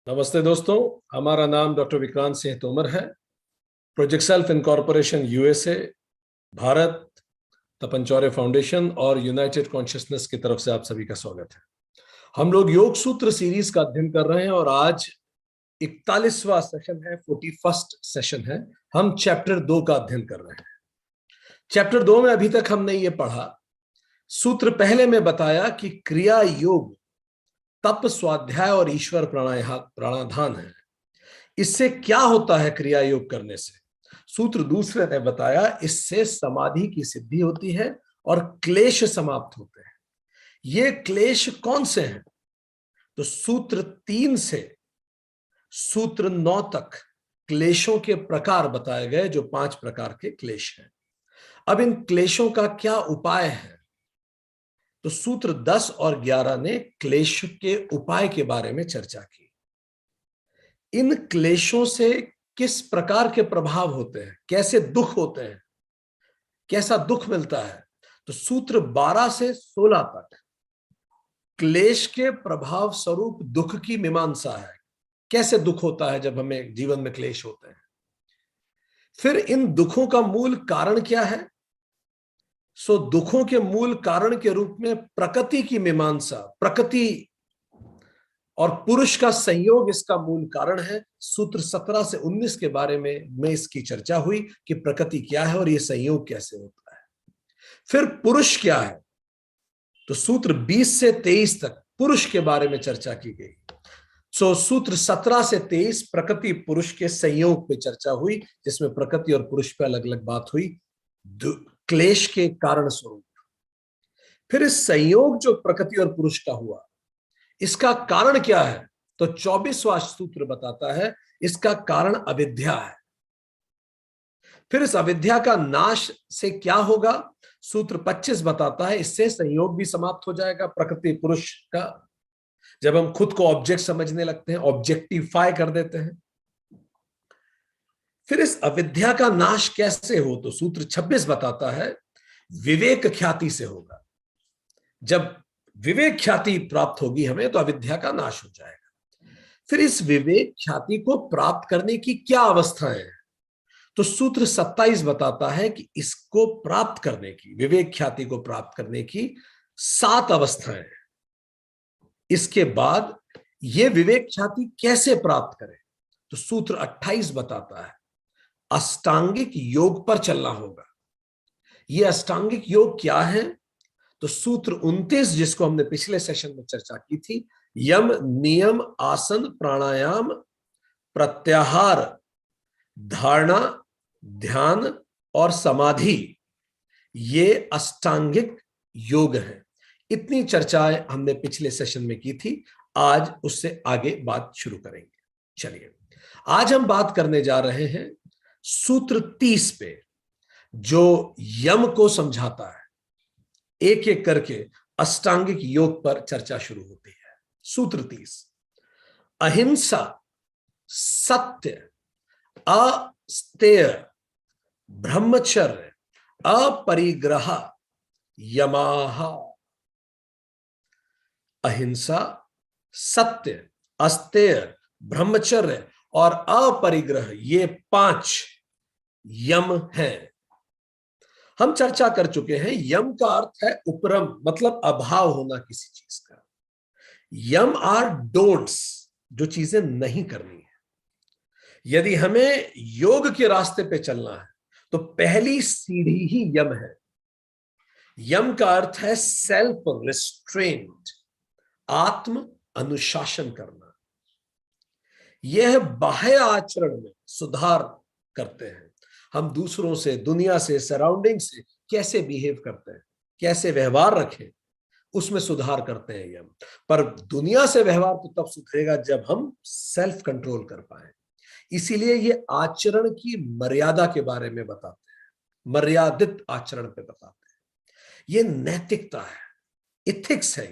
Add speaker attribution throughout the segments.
Speaker 1: नमस्ते दोस्तों, हमारा नाम डॉक्टर विक्रांत सिंह तोमर है। Project Self Incorporation USA, Bharat, Tapan Chaure Foundation और यूनाइटेड कॉन्शियसनेस की तरफ से आप सभी का स्वागत है। हम लोग योग सूत्र सीरीज का अध्ययन कर रहे हैं और आज 41वां सेशन है, 41st सेशन है। हम चैप्टर 2 का अध्ययन कर रहे हैं। चैप्टर 2 में अभी तक हमने ये पढ़ा, सूत्र पहले में बताया कि क्रिया योग तप, स्वाध्याय और ईश्वर प्राणाधान है। इससे क्या होता है क्रिया योग करने से? सूत्र दूसरे ने बताया इससे समाधि की सिद्धि होती है और क्लेश समाप्त होते हैं। ये क्लेश कौन से हैं? तो सूत्र 3 से सूत्र 9 तक क्लेशों के प्रकार बताए गए, जो 5 प्रकार के क्लेश हैं। अब इन क्लेशों का क्या उपाय है? तो सूत्र 10 और 11 ने क्लेश के उपाय के बारे में चर्चा की। इन क्लेशों से किस प्रकार के प्रभाव होते हैं, कैसे दुख होते हैं, कैसा दुख मिलता है? तो सूत्र 12 से 16 तक क्लेश के प्रभाव स्वरूप दुख की मीमांसा है। कैसे दुख होता है जब हमें जीवन में क्लेश होते हैं। फिर इन दुखों का मूल कारण क्या है? सो दुखों के मूल कारण के रूप में प्रकृति की मीमांसा, प्रकृति और पुरुष का संयोग इसका मूल कारण है। सूत्र 17 से 19 के बारे में इसकी चर्चा हुई कि प्रकृति क्या है और यह संयोग कैसे होता है। फिर पुरुष क्या है? तो सूत्र 20 से 23 तक पुरुष के बारे में चर्चा की गई। सूत्र 17 से 23 प्रकृति पुरुष के संयोग पे चर्चा हुई, जिसमें प्रकृति और पुरुष पे अलग अलग बात हुई, क्लेश के कारण स्वरूप। फिर इस संयोग जो प्रकृति और पुरुष का हुआ, इसका कारण क्या है? तो 24वां सूत्र बताता है इसका कारण अविद्या है। फिर इस अविद्या का नाश से क्या होगा? सूत्र 25 बताता है इससे संयोग भी समाप्त हो जाएगा प्रकृति पुरुष का। जब हम खुद को ऑब्जेक्ट समझने लगते हैं, ऑब्जेक्टिफाई कर देते हैं। फिर इस अविद्या का नाश कैसे हो? तो सूत्र 26 बताता है विवेक ख्याति से होगा। जब विवेक ख्याति प्राप्त होगी हमें, तो अविद्या का नाश हो जाएगा। फिर इस विवेक ख्याति को प्राप्त करने की क्या अवस्थाएं हैं? तो सूत्र 27 बताता है कि इसको प्राप्त करने की, विवेक ख्याति को प्राप्त करने की 7 अवस्थाएं हैं। इसके बाद यह विवेक ख्याति कैसे प्राप्त करें? तो सूत्र 28 बताता है अष्टांगिक योग पर चलना होगा। यह अष्टांगिक योग क्या है? तो सूत्र 29, जिसको हमने पिछले सेशन में चर्चा की थी, यम, नियम, आसन, प्राणायाम, प्रत्याहार, धारणा, ध्यान और समाधि, ये अष्टांगिक योग है। इतनी चर्चाएं हमने पिछले सेशन में की थी। आज उससे आगे बात शुरू करेंगे। चलिए, आज हम बात करने जा रहे हैं सूत्र 30 पे, जो यम को समझाता है। एक एक करके अष्टांगिक योग पर चर्चा शुरू होती है। सूत्र 30, अहिंसा, सत्य, अस्तेय, ब्रह्मचर्य, अपरिग्रह, यमाह। अहिंसा, सत्य, अस्तेय, ब्रह्मचर्य और अपरिग्रह, ये 5 यम हैं। हम चर्चा कर चुके हैं यम का अर्थ है उपरम, मतलब अभाव होना किसी चीज का। यम आर डोंट्स, जो चीजें नहीं करनी है। यदि हमें योग के रास्ते पे चलना है तो पहली सीढ़ी ही यम है। यम का अर्थ है सेल्फ रिस्ट्रेंट, आत्म अनुशासन करना। यह बाह्य आचरण में सुधार करते हैं। हम दूसरों से, दुनिया से, सराउंडिंग से कैसे बिहेव करते हैं, कैसे व्यवहार रखें, उसमें सुधार करते हैं यम। पर दुनिया से व्यवहार तो तब सुधरेगा जब हम सेल्फ कंट्रोल कर पाए। इसीलिए ये आचरण की मर्यादा के बारे में बताते हैं, मर्यादित आचरण पे बताते हैं। ये नैतिकता है, इथिक्स है।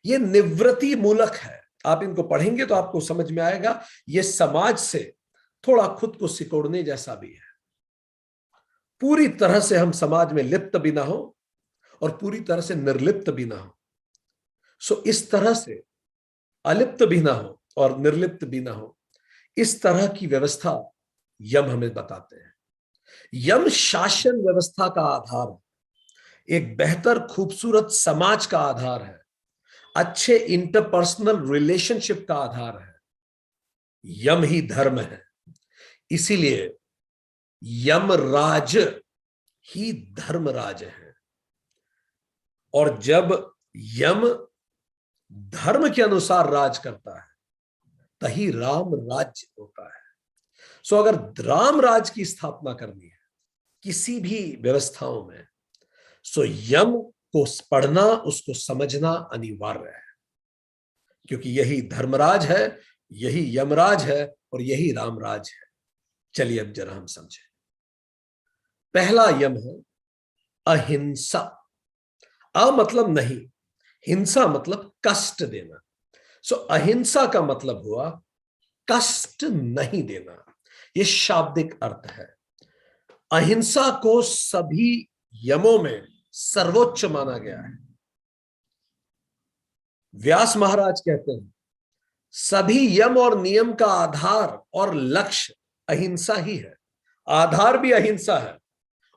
Speaker 1: ये निवृत्ति मूलक है। आप इनको पढ़ेंगे तो आपको समझ में आएगा, ये समाज से थोड़ा खुद को सिकोड़ने जैसा भी है। पूरी तरह से हम समाज में लिप्त भी ना हो और पूरी तरह से निर्लिप्त भी ना हो। इस तरह से अलिप्त भी ना हो और निर्लिप्त भी ना हो, इस तरह की व्यवस्था यम हमें बताते हैं। यम शासन व्यवस्था का आधार है, एक बेहतर खूबसूरत समाज का आधार है, अच्छे इंटरपर्सनल रिलेशनशिप का आधार है। यम ही धर्म है, इसीलिए यमराज ही धर्मराज है। और जब यम धर्म के अनुसार राज करता है, तही राम राज्य होता है। सो अगर राम राज की स्थापना करनी है किसी भी व्यवस्थाओं में, सो यम को पढ़ना, उसको समझना अनिवार्य है, क्योंकि यही धर्मराज है, यही यमराज है और यही रामराज है। चलिए अब जरा हम समझें। पहला यम है अहिंसा। अ मतलब नहीं, हिंसा मतलब कष्ट देना। सो अहिंसा का मतलब हुआ कष्ट नहीं देना, यह शाब्दिक अर्थ है। अहिंसा को सभी यमों में सर्वोच्च माना गया है। व्यास महाराज कहते हैं सभी यम और नियम का आधार और लक्ष्य अहिंसा ही है। आधार भी अहिंसा है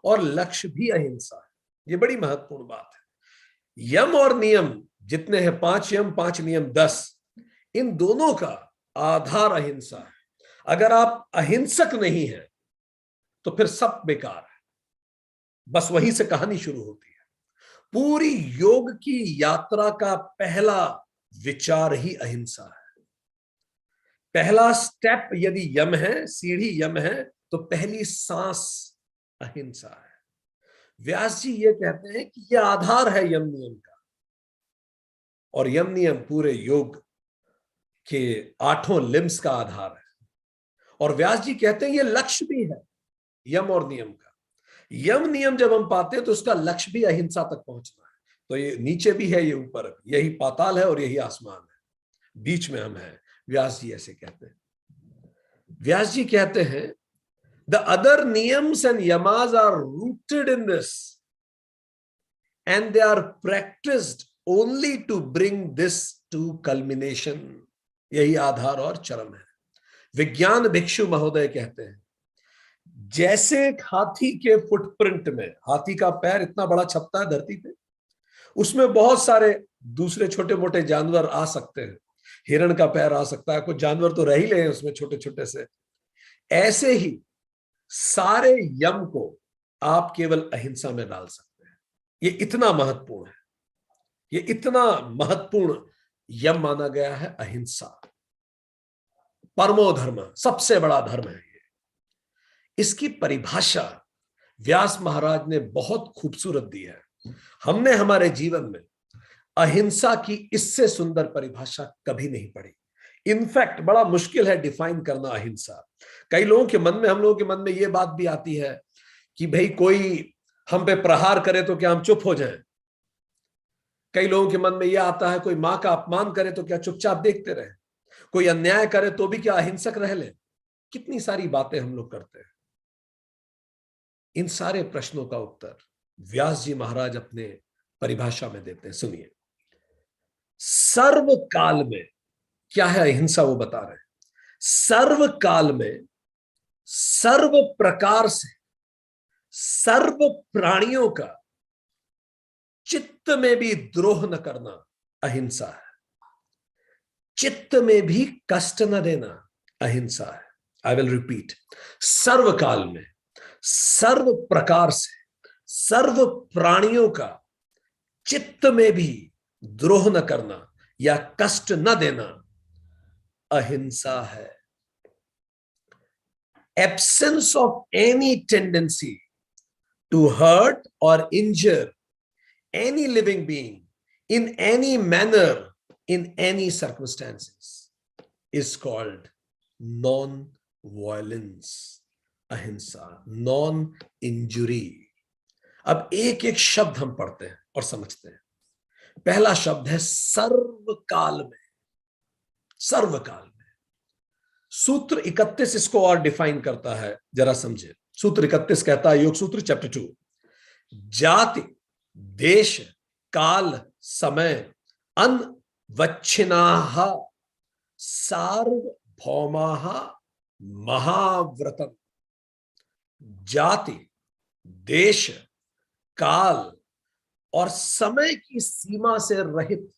Speaker 1: और लक्ष्य भी अहिंसा है। यह बड़ी महत्वपूर्ण बात है। यम और नियम जितने हैं, 5 यम 5 नियम 10, इन दोनों का आधार अहिंसा है। अगर आप अहिंसक नहीं हैं तो फिर सब बेकार है। बस वहीं से कहानी शुरू होती है। पूरी योग की यात्रा का पहला विचार ही अहिंसा है। पहला स्टेप यदि यम है, सीढ़ी यम है, तो पहली सांस अहिंसा है। व्यास जी ये कहते हैं कि यह आधार है यम नियम का, और यम नियम पूरे योग के 8 लिम्स का आधार है। और व्यास जी कहते हैं यह लक्ष्य भी है यम और नियम का। यम नियम जब हम पाते हैं तो उसका लक्ष्य भी अहिंसा तक पहुंचना है। तो ये नीचे भी है, ये ऊपर भी, यही पाताल है और यही आसमान है, बीच में हम हैं। व्यास जी ऐसे कहते हैं। व्यास जी कहते हैं the other niyamas and yamas are rooted in this and they are practised only to bring this to culmination. यही आधार और चरम है। विज्ञान भिक्षु महोदय कहते हैं जैसे एक हाथी के फुटप्रिंट में, हाथी का पैर इतना बड़ा छपता है धरती पे, उसमें बहुत सारे दूसरे छोटे मोटे जानवर आ सकते हैं, हिरण का पैर आ सकता है, कुछ जानवर तो रह ही ले उसमें छोटे छोटे से। ऐसे ही सारे यम को आप केवल अहिंसा में डाल सकते हैं। ये इतना महत्वपूर्ण है, ये इतना महत्वपूर्ण यम माना गया है अहिंसा। परमो धर्म, सबसे बड़ा धर्म है ये। इसकी परिभाषा व्यास महाराज ने बहुत खूबसूरत दी है। हमने हमारे जीवन में अहिंसा की इससे सुंदर परिभाषा कभी नहीं पढ़ी। इनफैक्ट बड़ा मुश्किल है डिफाइन करना अहिंसा। कई लोगों के मन में, हम लोगों के मन में यह बात भी आती है कि भाई कोई हम पे प्रहार करे तो क्या हम चुप हो जाएं। कई लोगों के मन में यह आता है कोई मां का अपमान करे तो क्या चुपचाप देखते रहे, कोई अन्याय करे तो भी क्या अहिंसक रह ले। कितनी सारी बातें हम लोग करते हैं। इन सारे प्रश्नों का उत्तर व्यास जी महाराज अपने परिभाषा में देते हैं। सुनिए, सर्वकाल में क्या है अहिंसा, वो बता रहे हैं। सर्वकाल में सर्व प्रकार से सर्व प्राणियों का चित्त में भी द्रोह न करना अहिंसा है। चित्त में भी कष्ट न देना अहिंसा है। आई विल रिपीट, सर्वकाल में सर्व प्रकार से सर्व प्राणियों का चित्त में भी द्रोह न करना या कष्ट न देना अहिंसा है। Absence of any tendency to hurt और injure any living being in any manner in any circumstances is called non-violence, ahimsa, non-injury. अब एक एक शब्द हम पढ़ते हैं और समझते हैं। पहला शब्द है सर्वकाल में। सर्वकाल में सूत्र 31 इसको और डिफाइन करता है, जरा समझे। सूत्र 31 कहता है, योग सूत्र चैप्टर 2, जाति देश काल समय अनवच्छिन्नाः सार्वभौमाः महाव्रतम, जाति, देश, काल और समय की सीमा से रहित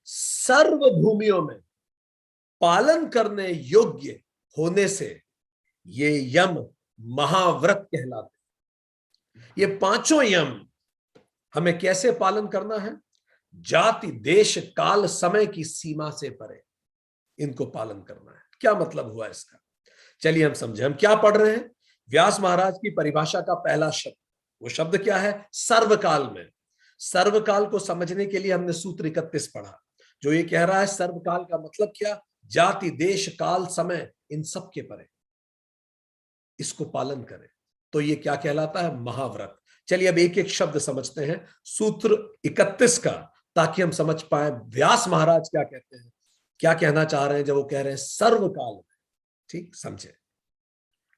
Speaker 1: सर्व भूमियों में पालन करने योग्य होने से ये यम महाव्रत कहलाते। ये पांचों यम हमें कैसे पालन करना है? जाति, देश, काल, समय की सीमा से परे इनको पालन करना है। क्या मतलब हुआ इसका? चलिए हम समझे। हम क्या पढ़ रहे हैं? व्यास महाराज की परिभाषा का पहला शब्द, वो शब्द क्या है? सर्वकाल में। सर्वकाल को समझने के लिए हमने सूत्र 31 पढ़ा, जो ये कह रहा है सर्वकाल का मतलब क्या? जाति, देश, काल, समय, इन सब के परे इसको पालन करें तो ये क्या कहलाता है? महाव्रत। चलिए अब एक एक शब्द समझते हैं सूत्र 31 का, ताकि हम समझ पाए व्यास महाराज क्या कहते हैं, क्या कहना चाह रहे हैं जब वो कह रहे हैं सर्वकाल में। ठीक, समझे।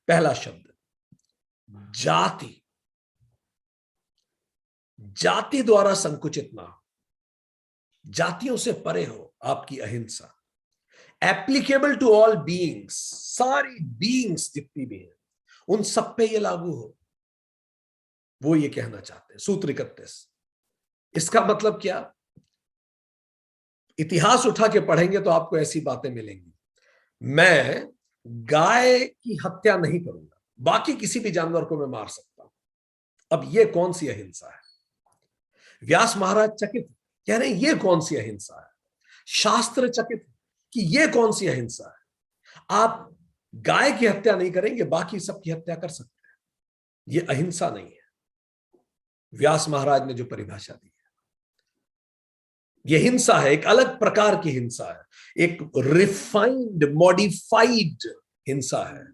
Speaker 1: पहला शब्द जाति। जाति द्वारा संकुचित ना हो, जातियों से परे हो आपकी अहिंसा। एप्लीकेबल टू ऑल बीइंग्स, सारी बीइंग्स जितनी भी हैं उन सब पे ये लागू हो, वो ये कहना चाहते हैं। सूत्र 31। इसका मतलब क्या? इतिहास उठा के पढ़ेंगे तो आपको ऐसी बातें मिलेंगी। मैं गाय की हत्या नहीं करूंगा, बाकी किसी भी जानवर को मैं मार सकता हूं। अब ये कौन सी अहिंसा है? व्यास महाराज चकित कह रहे हैं ये कौन सी अहिंसा है? शास्त्र चकित कि ये कौन सी अहिंसा है? आप गाय की हत्या नहीं करेंगे, बाकी सबकी हत्या कर सकते हैं, ये अहिंसा नहीं है। व्यास महाराज ने जो परिभाषा दी है ये हिंसा है, एक अलग प्रकार की हिंसा है, एक रिफाइंड मॉडिफाइड हिंसा है।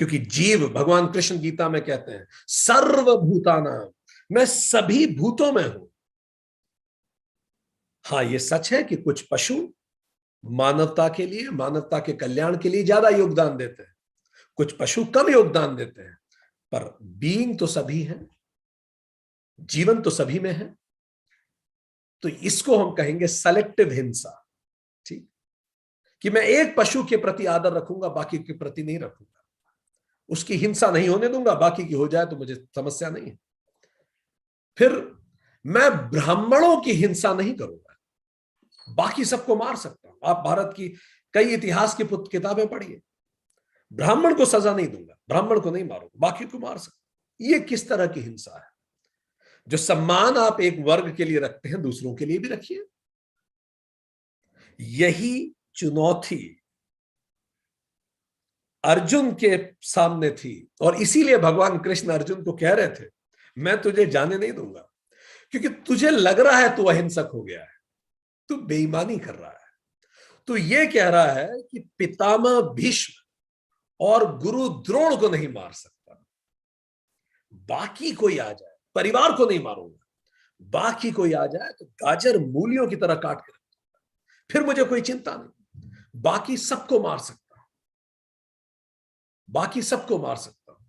Speaker 1: क्योंकि जीव, भगवान कृष्ण गीता में कहते हैं सर्वभूतानां, मैं सभी भूतों में हूं। हाँ, ये सच है कि कुछ पशु मानवता के लिए, मानवता के कल्याण के लिए ज्यादा योगदान देते हैं, कुछ पशु कम योगदान देते हैं, पर बीइंग तो सभी हैं, जीवन तो सभी में है। तो इसको हम कहेंगे सेलेक्टिव हिंसा। ठीक, कि मैं एक पशु के प्रति आदर रखूंगा, बाकी के प्रति नहीं रखूंगा, उसकी हिंसा नहीं होने दूंगा, बाकी की हो जाए तो मुझे समस्या नहीं है। फिर मैं ब्राह्मणों की हिंसा नहीं करूंगा, बाकी सबको मार सकता हूं। आप भारत की कई इतिहास की किताबें पढ़िए, ब्राह्मण को सजा नहीं दूंगा, ब्राह्मण को नहीं मारूंगा, बाकी को मार सकता। ये किस तरह की हिंसा है? जो सम्मान आप एक वर्ग के लिए रखते हैं, दूसरों के लिए भी रखिए। यही चुनौती अर्जुन के सामने थी, और इसीलिए भगवान कृष्ण अर्जुन को कह रहे थे मैं तुझे जाने नहीं दूंगा, क्योंकि तुझे लग रहा है तू अहिंसक हो गया है, तू बेईमानी कर रहा है। तो ये कह रहा है कि पितामह भीष्म और गुरु द्रोण को नहीं मार सकता, बाकी कोई आ जाए, परिवार को नहीं मारूंगा, बाकी कोई आ जाए तो गाजर मूलियों की तरह काट के रखूंगा, फिर मुझे कोई चिंता नहीं, बाकी सबको मार सकता हूं, बाकी सबको मार सकता हूं।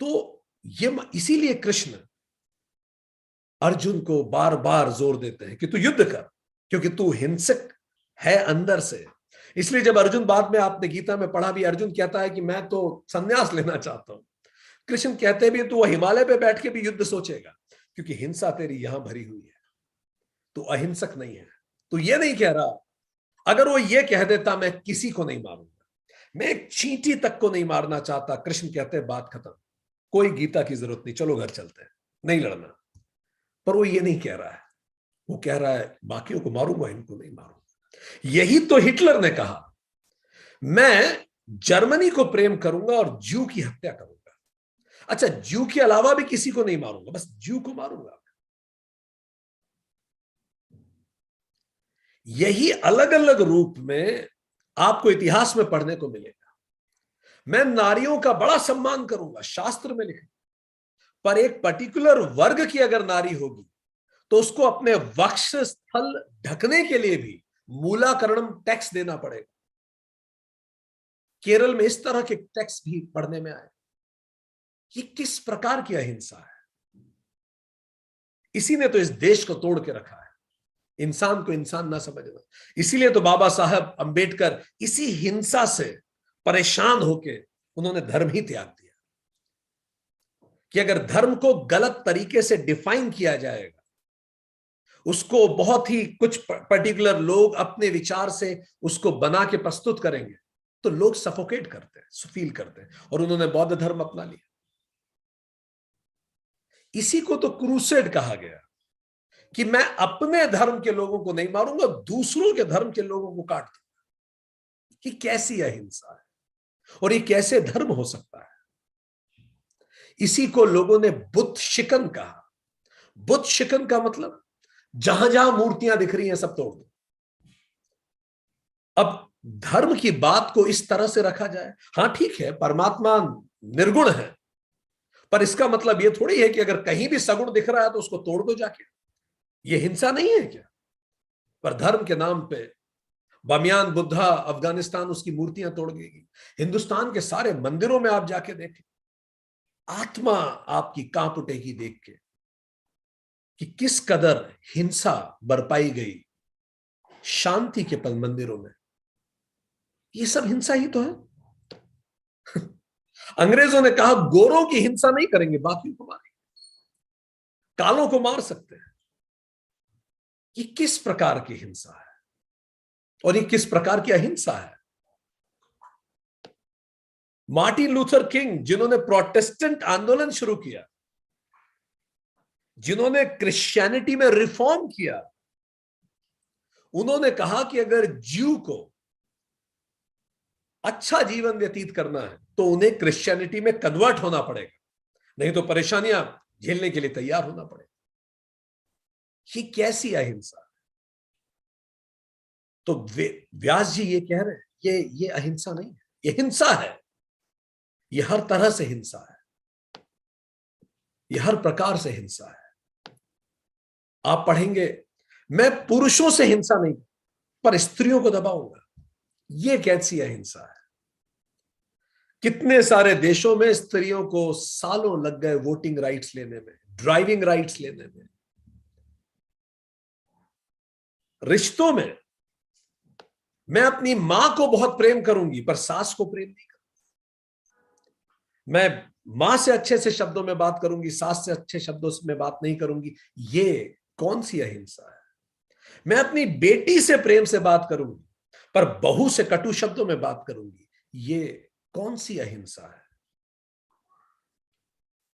Speaker 1: तो ये इसीलिए कृष्ण अर्जुन को बार बार जोर देते हैं कि तू युद्ध कर, क्योंकि तू हिंसक है अंदर से। इसलिए जब अर्जुन, बाद में आपने गीता में पढ़ा भी, अर्जुन कहता है कि मैं तो संन्यास लेना चाहता हूं, कृष्ण कहते भी तू हिमालय पे बैठ के भी युद्ध सोचेगा, क्योंकि हिंसा तेरी यहां भरी हुई है, तू अहिंसक नहीं है। तो ये नहीं कह रहा, अगर वो ये कह देता मैं किसी को नहीं मारूंगा, मैं एक चींटी तक को नहीं मारना चाहता, कृष्ण कहते हैं बात खत्म, कोई गीता की जरूरत नहीं, चलो घर चलते हैं, नहीं लड़ना। पर वो ये नहीं कह रहा है, वो कह रहा है बाकियों को मारूंगा, इनको नहीं मारूंगा। यही तो हिटलर ने कहा, मैं जर्मनी को प्रेम करूंगा और ज्यू की हत्या करूंगा। अच्छा, ज्यू के अलावा भी किसी को नहीं मारूंगा, बस ज्यू को मारूंगा। यही अलग अलग रूप में आपको इतिहास में पढ़ने को मिलेगा। मैं नारियों का बड़ा सम्मान करूंगा, शास्त्र में लिखा, पर एक पर्टिकुलर वर्ग की अगर नारी होगी तो उसको अपने वक्ष स्थल ढकने के लिए भी मूलाकरणम टैक्स देना पड़ेगा। केरल में इस तरह के टैक्स भी पढ़ने में आए। ये किस प्रकार की अहिंसा है? इसी ने तो इस देश को तोड़ के रखा है। इंसान को इंसान ना समझना। इसीलिए तो बाबा साहब अंबेडकर इसी हिंसा से परेशान होके उन्होंने धर्म ही त्याग दिया कि अगर धर्म को गलत तरीके से डिफाइन किया जाएगा, उसको बहुत ही कुछ पर्टिकुलर लोग अपने विचार से उसको बना के प्रस्तुत करेंगे, तो लोग सफोकेट करते हैं, फील करते हैं, और उन्होंने बौद्ध धर्म अपना लिया। इसी को तो क्रूसेड कहा गया कि मैं अपने धर्म के लोगों को नहीं मारूंगा, दूसरों के धर्म के लोगों को काट दूंगा। कि कैसी अहिंसा है और ये कैसे धर्म हो सकता है? इसी को लोगों ने बुद्ध शिकन कहा। बुद्ध शिकन का मतलब जहां जहां मूर्तियां दिख रही हैं सब तोड़ दो। अब धर्म की बात को इस तरह से रखा जाए, हां ठीक है परमात्मा निर्गुण है, पर इसका मतलब यह थोड़ी है कि अगर कहीं भी सगुण दिख रहा है तो उसको तोड़ दो जाके। यह हिंसा नहीं है क्या? पर धर्म के नाम पे बामियान बुद्धा अफगानिस्तान उसकी मूर्तियां तोड़ देगी। हिंदुस्तान के सारे मंदिरों में आप जाके देखें, आत्मा आपकी कांप उठेगी देख के कि किस कदर हिंसा बरपाई गई शांति के पल मंदिरों में। ये सब हिंसा ही तो है। अंग्रेजों ने कहा गोरों की हिंसा नहीं करेंगे, बाकियों को मारेंगे, कालों को मार सकते हैं। ये किस प्रकार की हिंसा है और ये किस प्रकार की अहिंसा है? मार्टिन लूथर किंग, जिन्होंने प्रोटेस्टेंट आंदोलन शुरू किया, जिन्होंने क्रिश्चियनिटी में रिफॉर्म किया, उन्होंने कहा कि अगर ज्यू को अच्छा जीवन व्यतीत करना है तो उन्हें क्रिश्चियनिटी में कन्वर्ट होना पड़ेगा, नहीं तो परेशानियां झेलने के लिए तैयार होना पड़ेगा। ये कैसी अहिंसा? तो व्यास जी ये कह रहे हैं ये अहिंसा नहीं है, ये हिंसा है। ये हर तरह से हिंसा है, ये हर प्रकार से हिंसा है। आप पढ़ेंगे, मैं पुरुषों से हिंसा नहीं पर स्त्रियों को दबाऊंगा। ये कैसी अहिंसा है? कितने सारे देशों में स्त्रियों को सालों लग गए वोटिंग राइट्स लेने में, ड्राइविंग राइट्स लेने में। रिश्तों में मैं अपनी मां को बहुत प्रेम करूंगी पर सास को प्रेम नहीं करूंगी। मैं मां से अच्छे से शब्दों में बात करूंगी, सास से अच्छे शब्दों में बात नहीं करूंगी। ये कौन सी अहिंसा है? मैं अपनी बेटी से प्रेम से बात करूंगी पर बहू से कटु शब्दों में बात करूंगी। ये कौन सी अहिंसा है?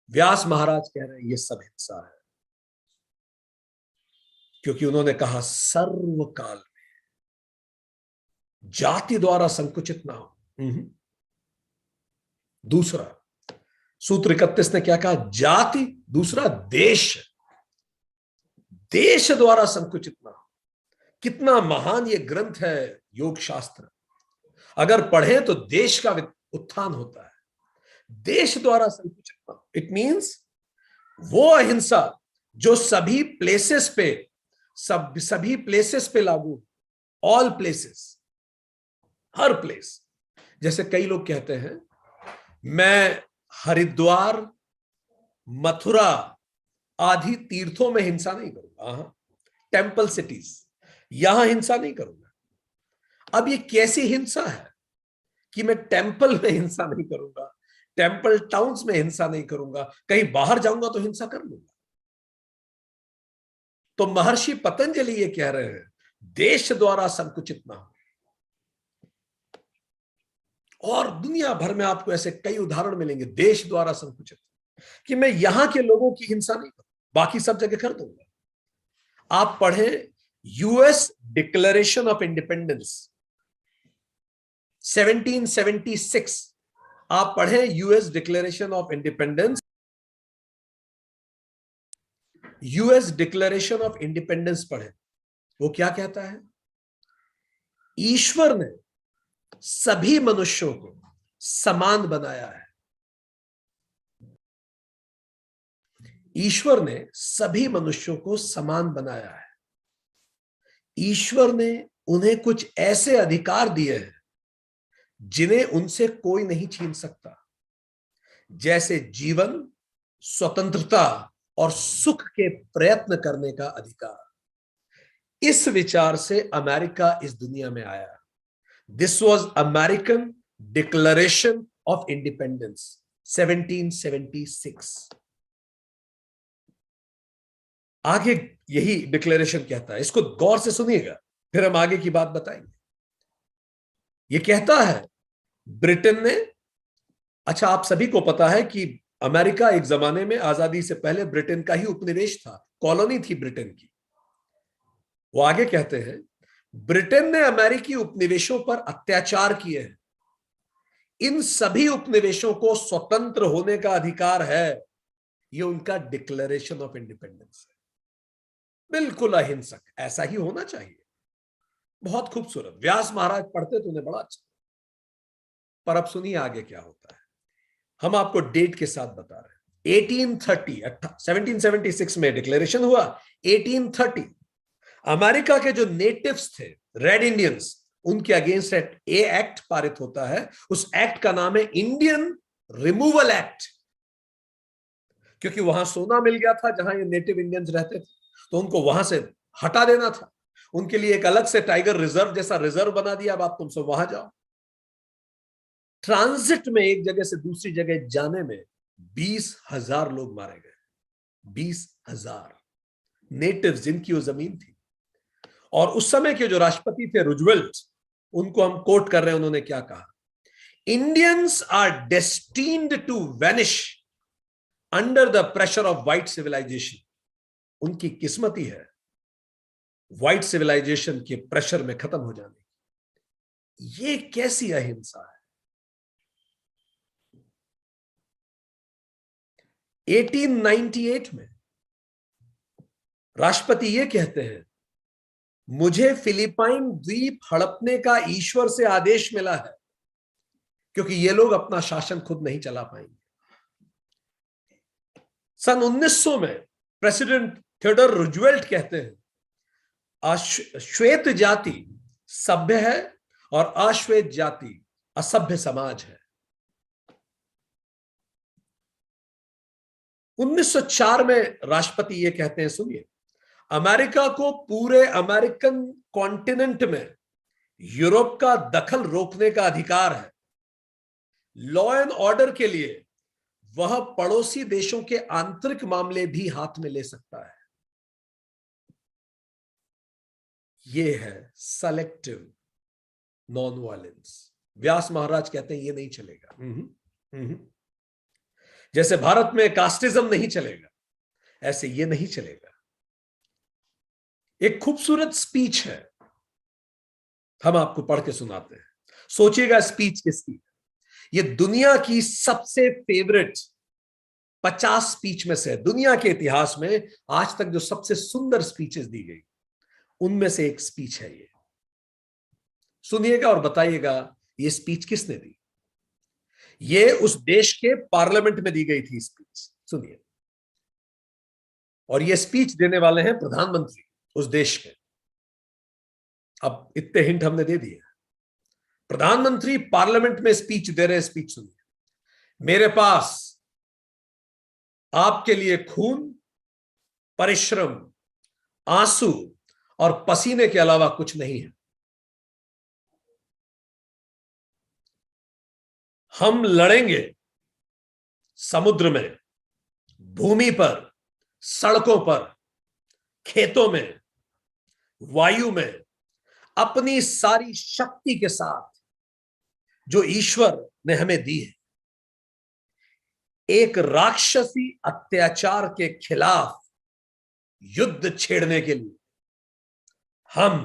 Speaker 1: व्यास महाराज कह रहे हैं ये सब हिंसा है, क्योंकि उन्होंने कहा सर्वकाल में जाति द्वारा संकुचित ना हो। दूसरा सूत्र 31 ने क्या कहा? जाति, दूसरा देश, देश द्वारा संकुचित ना हो। कितना महान ये ग्रंथ है योग शास्त्र। अगर पढ़े तो देश का उत्थान होता है। देश द्वारा संकुचित ना हो, इट मींस वो अहिंसा जो सभी प्लेसेस पे लागू, ऑल प्लेसेस, हर प्लेस। जैसे कई लोग कहते हैं मैं हरिद्वार, मथुरा आदि तीर्थों में हिंसा नहीं करूंगा, टेंपल सिटीज, यहां हिंसा नहीं करूंगा। अब ये कैसी हिंसा है कि मैं टेंपल में हिंसा नहीं करूंगा, टेंपल टाउन्स में हिंसा नहीं करूंगा, कहीं बाहर जाऊंगा तो हिंसा कर लूंगा? तो महर्षि पतंजलि ये कह रहे हैं देश द्वारा संकुचित ना हो। और दुनिया भर में आपको ऐसे कई उदाहरण मिलेंगे देश द्वारा संकुचित, कि मैं यहां के लोगों की हिंसा नहीं करूं, बाकी सब जगह कर दूंगा। आप पढ़ें यूएस डिक्लेरेशन ऑफ इंडिपेंडेंस 1776, आप पढ़ें US declaration of independence, US declaration of independence पढ़ें। वो क्या कहता है? ईश्वर ने सभी मनुष्यों को समान बनाया है। ईश्वर ने सभी मनुष्यों को समान बनाया है। ईश्वर ने उन्हें कुछ ऐसे अधिकार दिए हैं जिन्हें उनसे कोई नहीं छीन सकता, जैसे जीवन, स्वतंत्रता और सुख के प्रयत्न करने का अधिकार। इस विचार से अमेरिका इस दुनिया में आया। This was American declaration of independence 1776। आगे यही डिक्लेरेशन कहता है, इसको गौर से सुनिएगा, फिर हम आगे की बात बताएंगे। यह कहता है ब्रिटेन ने, अच्छा आप सभी को पता है कि अमेरिका एक जमाने में आजादी से पहले ब्रिटेन का ही उपनिवेश था, कॉलोनी थी ब्रिटेन की। वो आगे कहते हैं ब्रिटेन ने अमेरिकी उपनिवेशों पर अत्याचार किए हैं, इन सभी उपनिवेशों को स्वतंत्र होने का अधिकार है। ये उनका डिक्लेरेशन ऑफ इंडिपेंडेंस है, बिल्कुल अहिंसक, ऐसा ही होना चाहिए। बहुत खूबसूरत, व्यास महाराज पढ़ते तो उन्हें बड़ा अच्छा। पर अब सुनिए आगे क्या होता है, हम आपको डेट के साथ बता रहे हैं। 1776 में डिक्लेरेशन हुआ। 1830 अमेरिका के जो नेटिव्स थे, रेड इंडियंस, उनके अगेंस्ट ए एक्ट पारित होता है। उस एक्ट का नाम है इंडियन रिमूवल एक्ट, क्योंकि वहां सोना मिल गया था जहां ये नेटिव इंडियंस रहते थे, तो उनको वहां से हटा देना था। उनके लिए एक अलग से टाइगर रिजर्व जैसा रिजर्व बना दिया, अब आप तुम सब वहां जाओ। ट्रांजिट में एक जगह से दूसरी जगह जाने में 20,000 लोग मारे गए। 20,000 नेटिव्स जिनकी वो जमीन थी। और उस समय के जो राष्ट्रपति थे रूजवेल्ट, उनको हम कोट कर रहे हैं, उन्होंने क्या कहा, Indians are destined to vanish under the pressure of white civilisation. उनकी किस्मत ही है व्हाइट सिविलाइजेशन के प्रेशर में खत्म हो जाने की। ये कैसी अहिंसा है। 1898 में राष्ट्रपति ये कहते हैं, मुझे फिलिपाइन द्वीप हड़पने का ईश्वर से आदेश मिला है, क्योंकि ये लोग अपना शासन खुद नहीं चला पाएंगे। सन 1900 में प्रेसिडेंट थियोडोर रूजवेल्ट कहते हैं, श्वेत जाति सभ्य है और अश्वेत जाति असभ्य समाज है। 1904 में राष्ट्रपति ये कहते हैं, सुनिए, अमेरिका को पूरे अमेरिकन कॉन्टिनेंट में यूरोप का दखल रोकने का अधिकार है। लॉ एंड ऑर्डर के लिए वह पड़ोसी देशों के आंतरिक मामले भी हाथ में ले सकता है। यह है सेलेक्टिव नॉन वायलेंस। व्यास महाराज कहते हैं ये नहीं चलेगा। जैसे भारत में कास्टिज्म नहीं चलेगा, ऐसे ये नहीं चलेगा। एक खूबसूरत स्पीच है, हम आपको पढ़ के सुनाते हैं, सोचिएगा स्पीच किसकी है। ये दुनिया की सबसे फेवरेट 50 स्पीच में से, दुनिया के इतिहास में आज तक जो सबसे सुंदर स्पीचेस दी गई, उनमें से एक स्पीच है ये। सुनिएगा और बताइएगा ये स्पीच किसने दी। ये उस देश के पार्लियामेंट में दी गई थी स्पीच, सुनिए। और ये स्पीच देने वाले हैं प्रधानमंत्री उस देश के। अब इतने हिंट हमने दे दिए। प्रधानमंत्री पार्लियामेंट में स्पीच दे रहे, स्पीच सुनिए। मेरे पास आपके लिए खून, परिश्रम, आंसू और पसीने के अलावा कुछ नहीं है। हम लड़ेंगे समुद्र में, भूमि पर, सड़कों पर, खेतों में, वायु में, अपनी सारी शक्ति के साथ जो ईश्वर ने हमें दी है। एक राक्षसी अत्याचार के खिलाफ युद्ध छेड़ने के लिए हम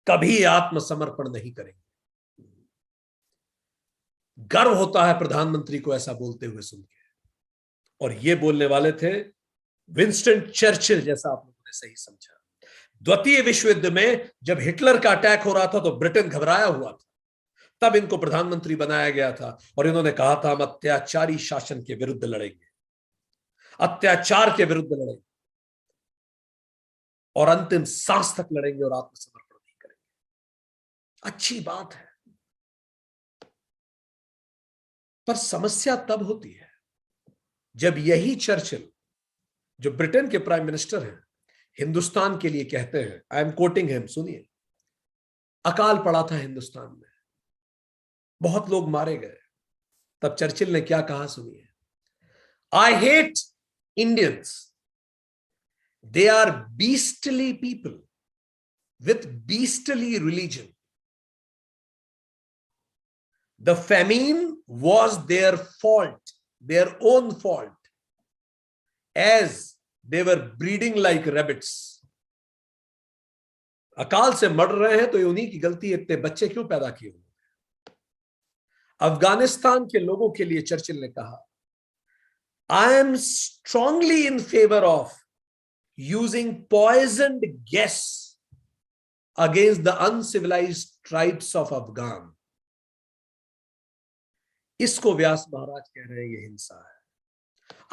Speaker 1: कभी आत्मसमर्पण नहीं करेंगे। गर्व होता है प्रधानमंत्री को ऐसा बोलते हुए सुन के। और ये बोलने वाले थे विंस्टन चर्चिल, जैसा आप लोगों ने सही समझा। द्वितीय विश्व युद्ध में जब हिटलर का अटैक हो रहा था तो ब्रिटेन घबराया हुआ था, तब इनको प्रधानमंत्री बनाया गया था और इन्होंने कहा था हम अत्याचारी शासन के विरुद्ध लड़ेंगे, अत्याचार के विरुद्ध लड़ेंगे और अंतिम सांस तक लड़ेंगे और आत्मसमर्पण नहीं करेंगे। अच्छी बात है, पर समस्या तब होती है जब यही चर्चिल, जो ब्रिटेन के प्राइम मिनिस्टर हैं, हिंदुस्तान के लिए कहते हैं, आई एम कोटिंग हिम, सुनिए, अकाल पड़ा था हिंदुस्तान में, बहुत लोग मारे गए, तब चर्चिल ने क्या कहा सुनिए, I hate Indians, they are beastly people with beastly religion. The famine was their fault, their own fault, as they were breeding like rabbits. अकाल से मर रहे हैं तो ये उन्हीं की गलती, इतने बच्चे क्यों पैदा किए उन्होंने। अफगानिस्तान के लोगों के लिए चर्चिल ने कहा, I am strongly in favour of using poisoned gas against the uncivilized tribes of Afghan. इसको व्यास महाराज कह रहे हैं ये हिंसा है।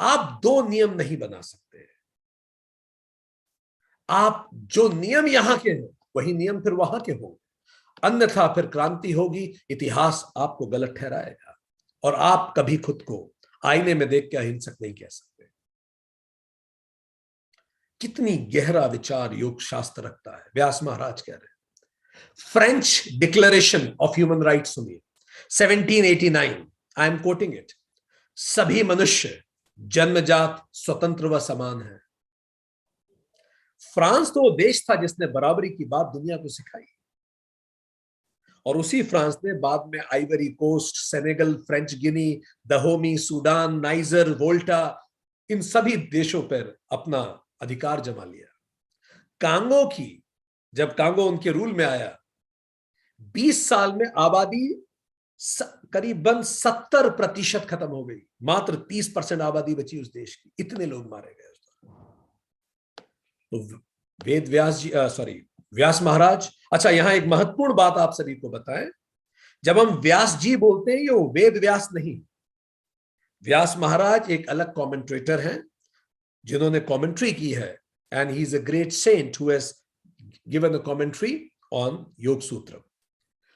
Speaker 1: आप दो नियम नहीं बना सकते, आप जो नियम यहां के हैं वही नियम फिर वहां के होंगे, अन्यथा फिर क्रांति होगी, इतिहास आपको गलत ठहराएगा और आप कभी खुद को आईने में देख के अहिंसक नहीं कह सकते। कितनी गहरा विचार योग शास्त्र रखता है। व्यास महाराज कह रहे हैं, French declaration of human rights सुनिए, 1789, आई एम कोटिंग इट, सभी मनुष्य जन्मजात स्वतंत्र व समान है। फ्रांस तो वो देश था जिसने बराबरी की बात दुनिया को सिखाई, और उसी फ्रांस ने बाद में आइवरी कोस्ट, सेनेगल, फ्रेंच गिनी, दहोमी, सूडान, नाइजर, वोल्टा, इन सभी देशों पर अपना अधिकार जमा लिया। कांगो की, जब कांगो उनके रूल में आया, 20 साल में आबादी करीबन 70% खत्म हो गई, मात्र 30% आबादी बची उस देश की, इतने लोग मारे गए। तो वेद व्यास जी, व्यास महाराज, अच्छा यहां एक महत्वपूर्ण बात आप सभी को बताएं, जब हम व्यास जी बोलते हैं ये वेद व्यास नहीं, व्यास महाराज एक अलग कमेंटेटर हैं जिन्होंने कमेंट्री की है, and he is a great saint who has given a commentary on Yoga Sutra.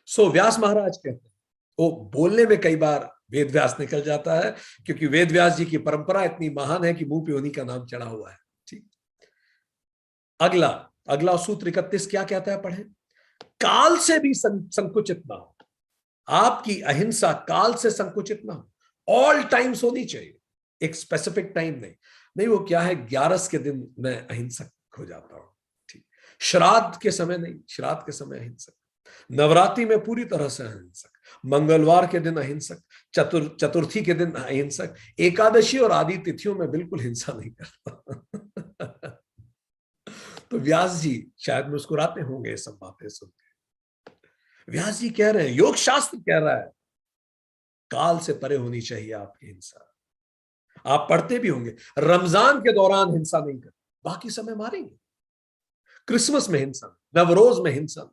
Speaker 1: सो व्यास महाराज कहते हैं, वो बोलने में कई बार वेद व्यास निकल जाता है, क्योंकि वेद व्यास जी की परंपरा इतनी महान है कि मुंह पे उन्हीं का नाम चढ़ा हुआ है। ठीक, अगला सूत्र 31 क्या कहता है, पढ़ें, काल से भी संकुचित ना हो, आपकी अहिंसा काल से संकुचित ना हो, ऑल टाइम्स होनी चाहिए, एक स्पेसिफिक टाइम नहीं वो क्या है, 11 के दिन मैं अहिंसक हो जाता हूं, ठीक, श्राद्ध के समय नहीं, श्राद्ध के समय अहिंसक, नवरात्रि में पूरी तरह से अहिंसक, मंगलवार के दिन अहिंसक, चतुर्थी के दिन अहिंसक, एकादशी और आदि तिथियों में बिल्कुल हिंसा नहीं करता। तो व्यास जी शायद मुस्कुराते होंगे ये सब बातें सुनकर। व्यास जी कह रहे हैं, योग शास्त्र कह रहा है काल से परे होनी चाहिए आपकी हिंसा। आप पढ़ते भी होंगे, रमजान के दौरान हिंसा नहीं कर, बाकी समय मारेंगे, क्रिसमस में हिंसा, नवरोज में हिंसा,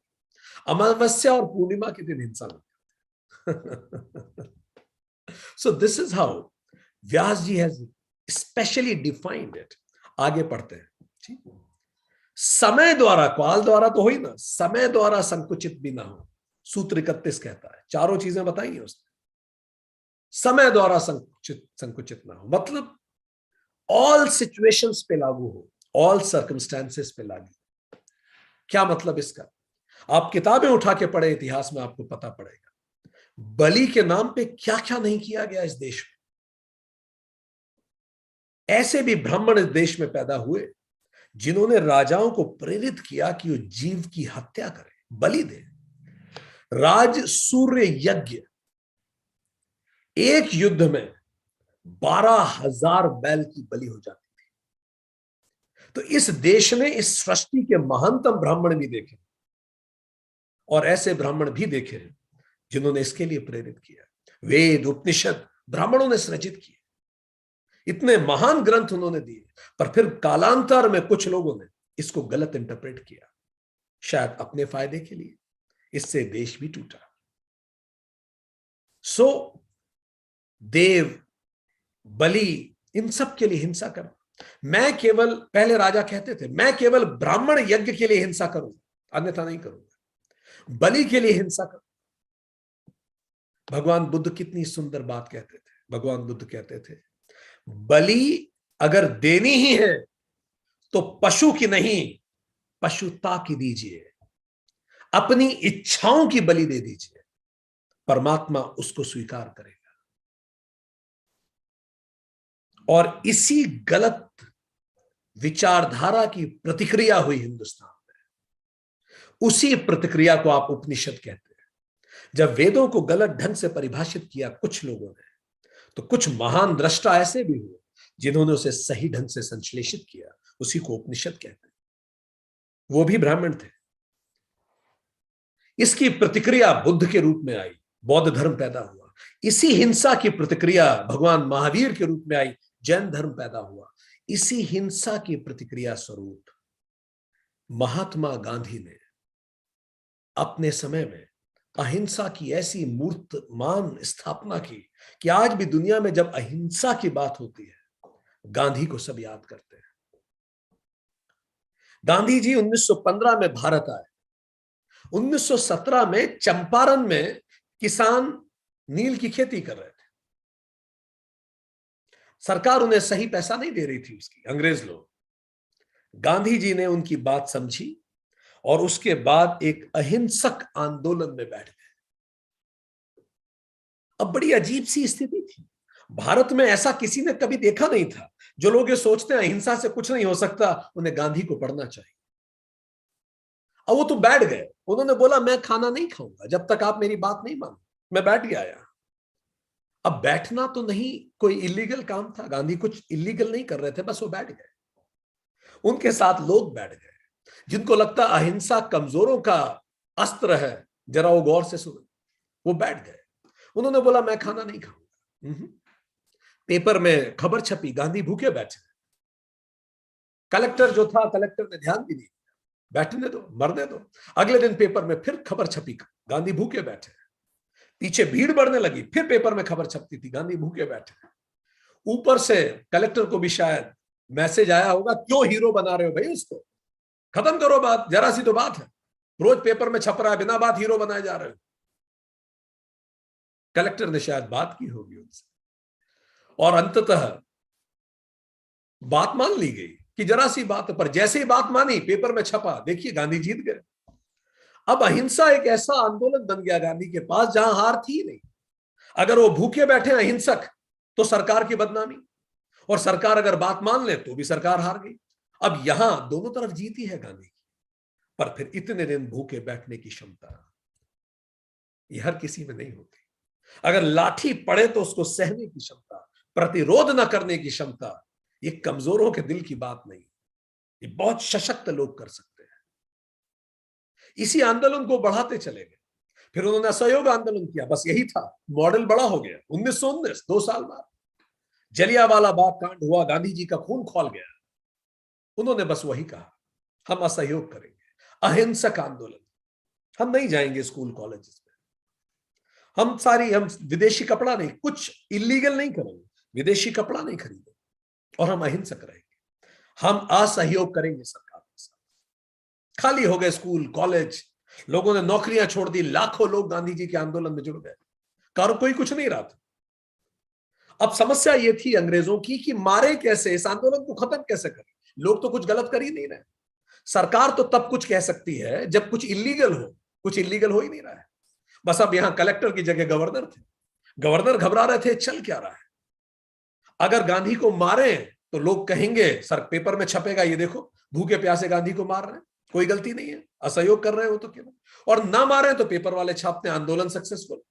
Speaker 1: अमावस्या और पूर्णिमा के दिन हिंसा नहीं। So this is how Vyas ji has specially defined it. आगे पढ़ते हैं, ठीक, समय द्वारा, काल द्वारा तो हो ही ना, समय द्वारा संकुचित भी ना हो, सूत्र 31 कहता है, चारों चीजें बताई है उसने, समय द्वारा संकुचित ना हो, मतलब ऑल सिचुएशंस पे लागू हो, ऑल सर्कमस्टेंसेस पे लागू। क्या मतलब इसका, आप किताबें उठा के पढ़े, इतिहास में आपको पता पड़ेगा बलि के नाम पे क्या क्या नहीं किया गया इस देश में। ऐसे भी ब्राह्मण इस देश में पैदा हुए जिन्होंने राजाओं को प्रेरित किया कि वो जीव की हत्या करें, बलि दें। राज सूर्य यज्ञ, एक युद्ध में 12,000 बैल की बलि हो जाती थी। तो इस देश ने इस सृष्टि के महानतम ब्राह्मण भी देखे, और ऐसे ब्राह्मण भी देखे हैं जिन्होंने इसके लिए प्रेरित किया। वेद उपनिषद ब्राह्मणों ने सृजित किए, इतने महान ग्रंथ उन्होंने दिए, पर फिर कालांतर में कुछ लोगों ने इसको गलत इंटरप्रेट किया, शायद अपने फायदे के लिए, इससे देश भी टूटा। सो देव, बलि, इन सब के लिए हिंसा करो। मैं केवल, पहले राजा कहते थे, मैं केवल ब्राह्मण यज्ञ के लिए हिंसा करूंगा, अन्यथा नहीं करूंगा, बलि के लिए हिंसा करूंगा। भगवान बुद्ध कितनी सुंदर बात कहते थे, भगवान बुद्ध कहते थे, बलि अगर देनी ही है तो पशु की नहीं, पशुता की दीजिए, अपनी इच्छाओं की बलि दे दीजिए, परमात्मा उसको स्वीकार करेगा। और इसी गलत विचारधारा की प्रतिक्रिया हुई हिंदुस्तान में। उसी प्रतिक्रिया को आप उपनिषद कहते हैं। जब वेदों को गलत ढंग से परिभाषित किया कुछ लोगों ने, तो कुछ महान दृष्टा ऐसे भी हुए जिन्होंने उसे सही ढंग से संश्लेषित किया, उसी को उपनिषद कहते हैं। वो भी ब्राह्मण थे। इसकी प्रतिक्रिया बुद्ध के रूप में आई, बौद्ध धर्म पैदा हुआ। इसी हिंसा की प्रतिक्रिया भगवान महावीर के रूप में आई, जैन धर्म पैदा हुआ। इसी हिंसा की प्रतिक्रिया स्वरूप महात्मा गांधी ने अपने समय में अहिंसा की ऐसी मूर्तमान स्थापना की कि आज भी दुनिया में जब अहिंसा की बात होती है, गांधी को सब याद करते हैं। गांधी जी 1915 में भारत आए। 1917 में चंपारण में किसान नील की खेती कर रहे थे। सरकार उन्हें सही पैसा नहीं दे रही थी उसकी, अंग्रेज लोग। गांधी जी ने उनकी बात समझी और उसके बाद एक अहिंसक आंदोलन में बैठ गए। अब बड़ी अजीब सी स्थिति थी। भारत में ऐसा किसी ने कभी देखा नहीं था। जो लोग ये सोचते हैं अहिंसा से कुछ नहीं हो सकता, उन्हें गांधी को पढ़ना चाहिए। अब वो तो बैठ गए। उन्होंने बोला मैं खाना नहीं खाऊंगा जब तक आप मेरी बात नहीं मानो। मैं बैठ गया यहां। अब बैठना तो नहीं कोई इलीगल काम था, गांधी कुछ इलीगल नहीं कर रहे थे, बस वो बैठ गए। उनके साथ लोग बैठ गए जिनको लगता अहिंसा कमजोरों का अस्त्र है, जरा वो गौर से सुनो। वो बैठ गए। उन्होंने बोला मैं खाना नहीं खाऊंगा। पेपर में खबर छपी, गांधी भूखे बैठे। कलेक्टर जो था, कलेक्टर ने ध्यान भी नहीं दिया, बैठने दो, मरने दो। अगले दिन पेपर में फिर खबर छपी, गांधी भूखे बैठे। पीछे भीड़ बढ़ने लगी, फिर पेपर में खबर छपती थी, गांधी भूखे बैठे। ऊपर से कलेक्टर को भी शायद मैसेज आया होगा, क्यों हीरो बना रहे हो भाई उसको, खत्म करो बात, जरा सी तो बात है, रोज पेपर में छप रहा है, बिना बात हीरो बनाए जा रहे हो। कलेक्टर ने शायद बात की होगी उनसे और अंततः बात मान ली गई कि जरा सी बात है। पर जैसे ही बात मानी, पेपर में छपा, देखिए गांधी जीत गए। अब अहिंसा एक ऐसा आंदोलन बन गया गांधी के पास जहां हार थी नहीं। अगर वो भूखे बैठे अहिंसक तो सरकार की बदनामी, और सरकार अगर बात मान ले तो भी सरकार हार गई। अब यहां दोनों तरफ जीती है गांधी की। पर फिर इतने दिन भूखे बैठने की क्षमता ये हर किसी में नहीं होती। अगर लाठी पड़े तो उसको सहने की क्षमता, प्रतिरोध न करने की क्षमता, ये कमजोरों के दिल की बात नहीं, ये बहुत सशक्त लोग कर सकते हैं। इसी आंदोलन को बढ़ाते चले गए। फिर उन्होंने असहयोग आंदोलन किया, बस यही था, मॉडल बड़ा हो गया। 1919, 2 साल बाद जलियांवाला बाग कांड हुआ, गांधी जी का खून खौल गया। उन्होंने बस वही कहा, हम असहयोग करेंगे, अहिंसक आंदोलन। हम नहीं जाएंगे स्कूल कॉलेजेस में, हम विदेशी कपड़ा नहीं, कुछ इलीगल नहीं करेंगे, विदेशी कपड़ा नहीं खरीदेंगे, और हम अहिंसक रहेंगे। हम असहयोग करेंगे सरकार के साथ। खाली हो गए स्कूल कॉलेज, लोगों ने नौकरियां छोड़ दी, लाखों लोग गांधी जी के आंदोलन में जुड़ गए। कोई कुछ नहीं रहा था। अब समस्या ये थी अंग्रेजों की कि मारे कैसे, इस आंदोलन को खत्म कैसे करें। लोग तो कुछ गलत कर ही नहीं रहे। सरकार तो तब कुछ कह सकती है जब कुछ इलीगल हो, कुछ इलीगल हो ही नहीं रहा है। बस अब यहां कलेक्टर की जगह गवर्नर थे। गवर्नर घबरा रहे थे, चल क्या रहा है। अगर गांधी को मारे तो लोग कहेंगे, सर पेपर में छपेगा, ये देखो भूखे प्यासे गांधी को मार रहे हैं, कोई गलती नहीं है, असहयोग कर रहे हो तो केवल, और ना मारे तो पेपर वाले छापते आंदोलन सक्सेसफुल।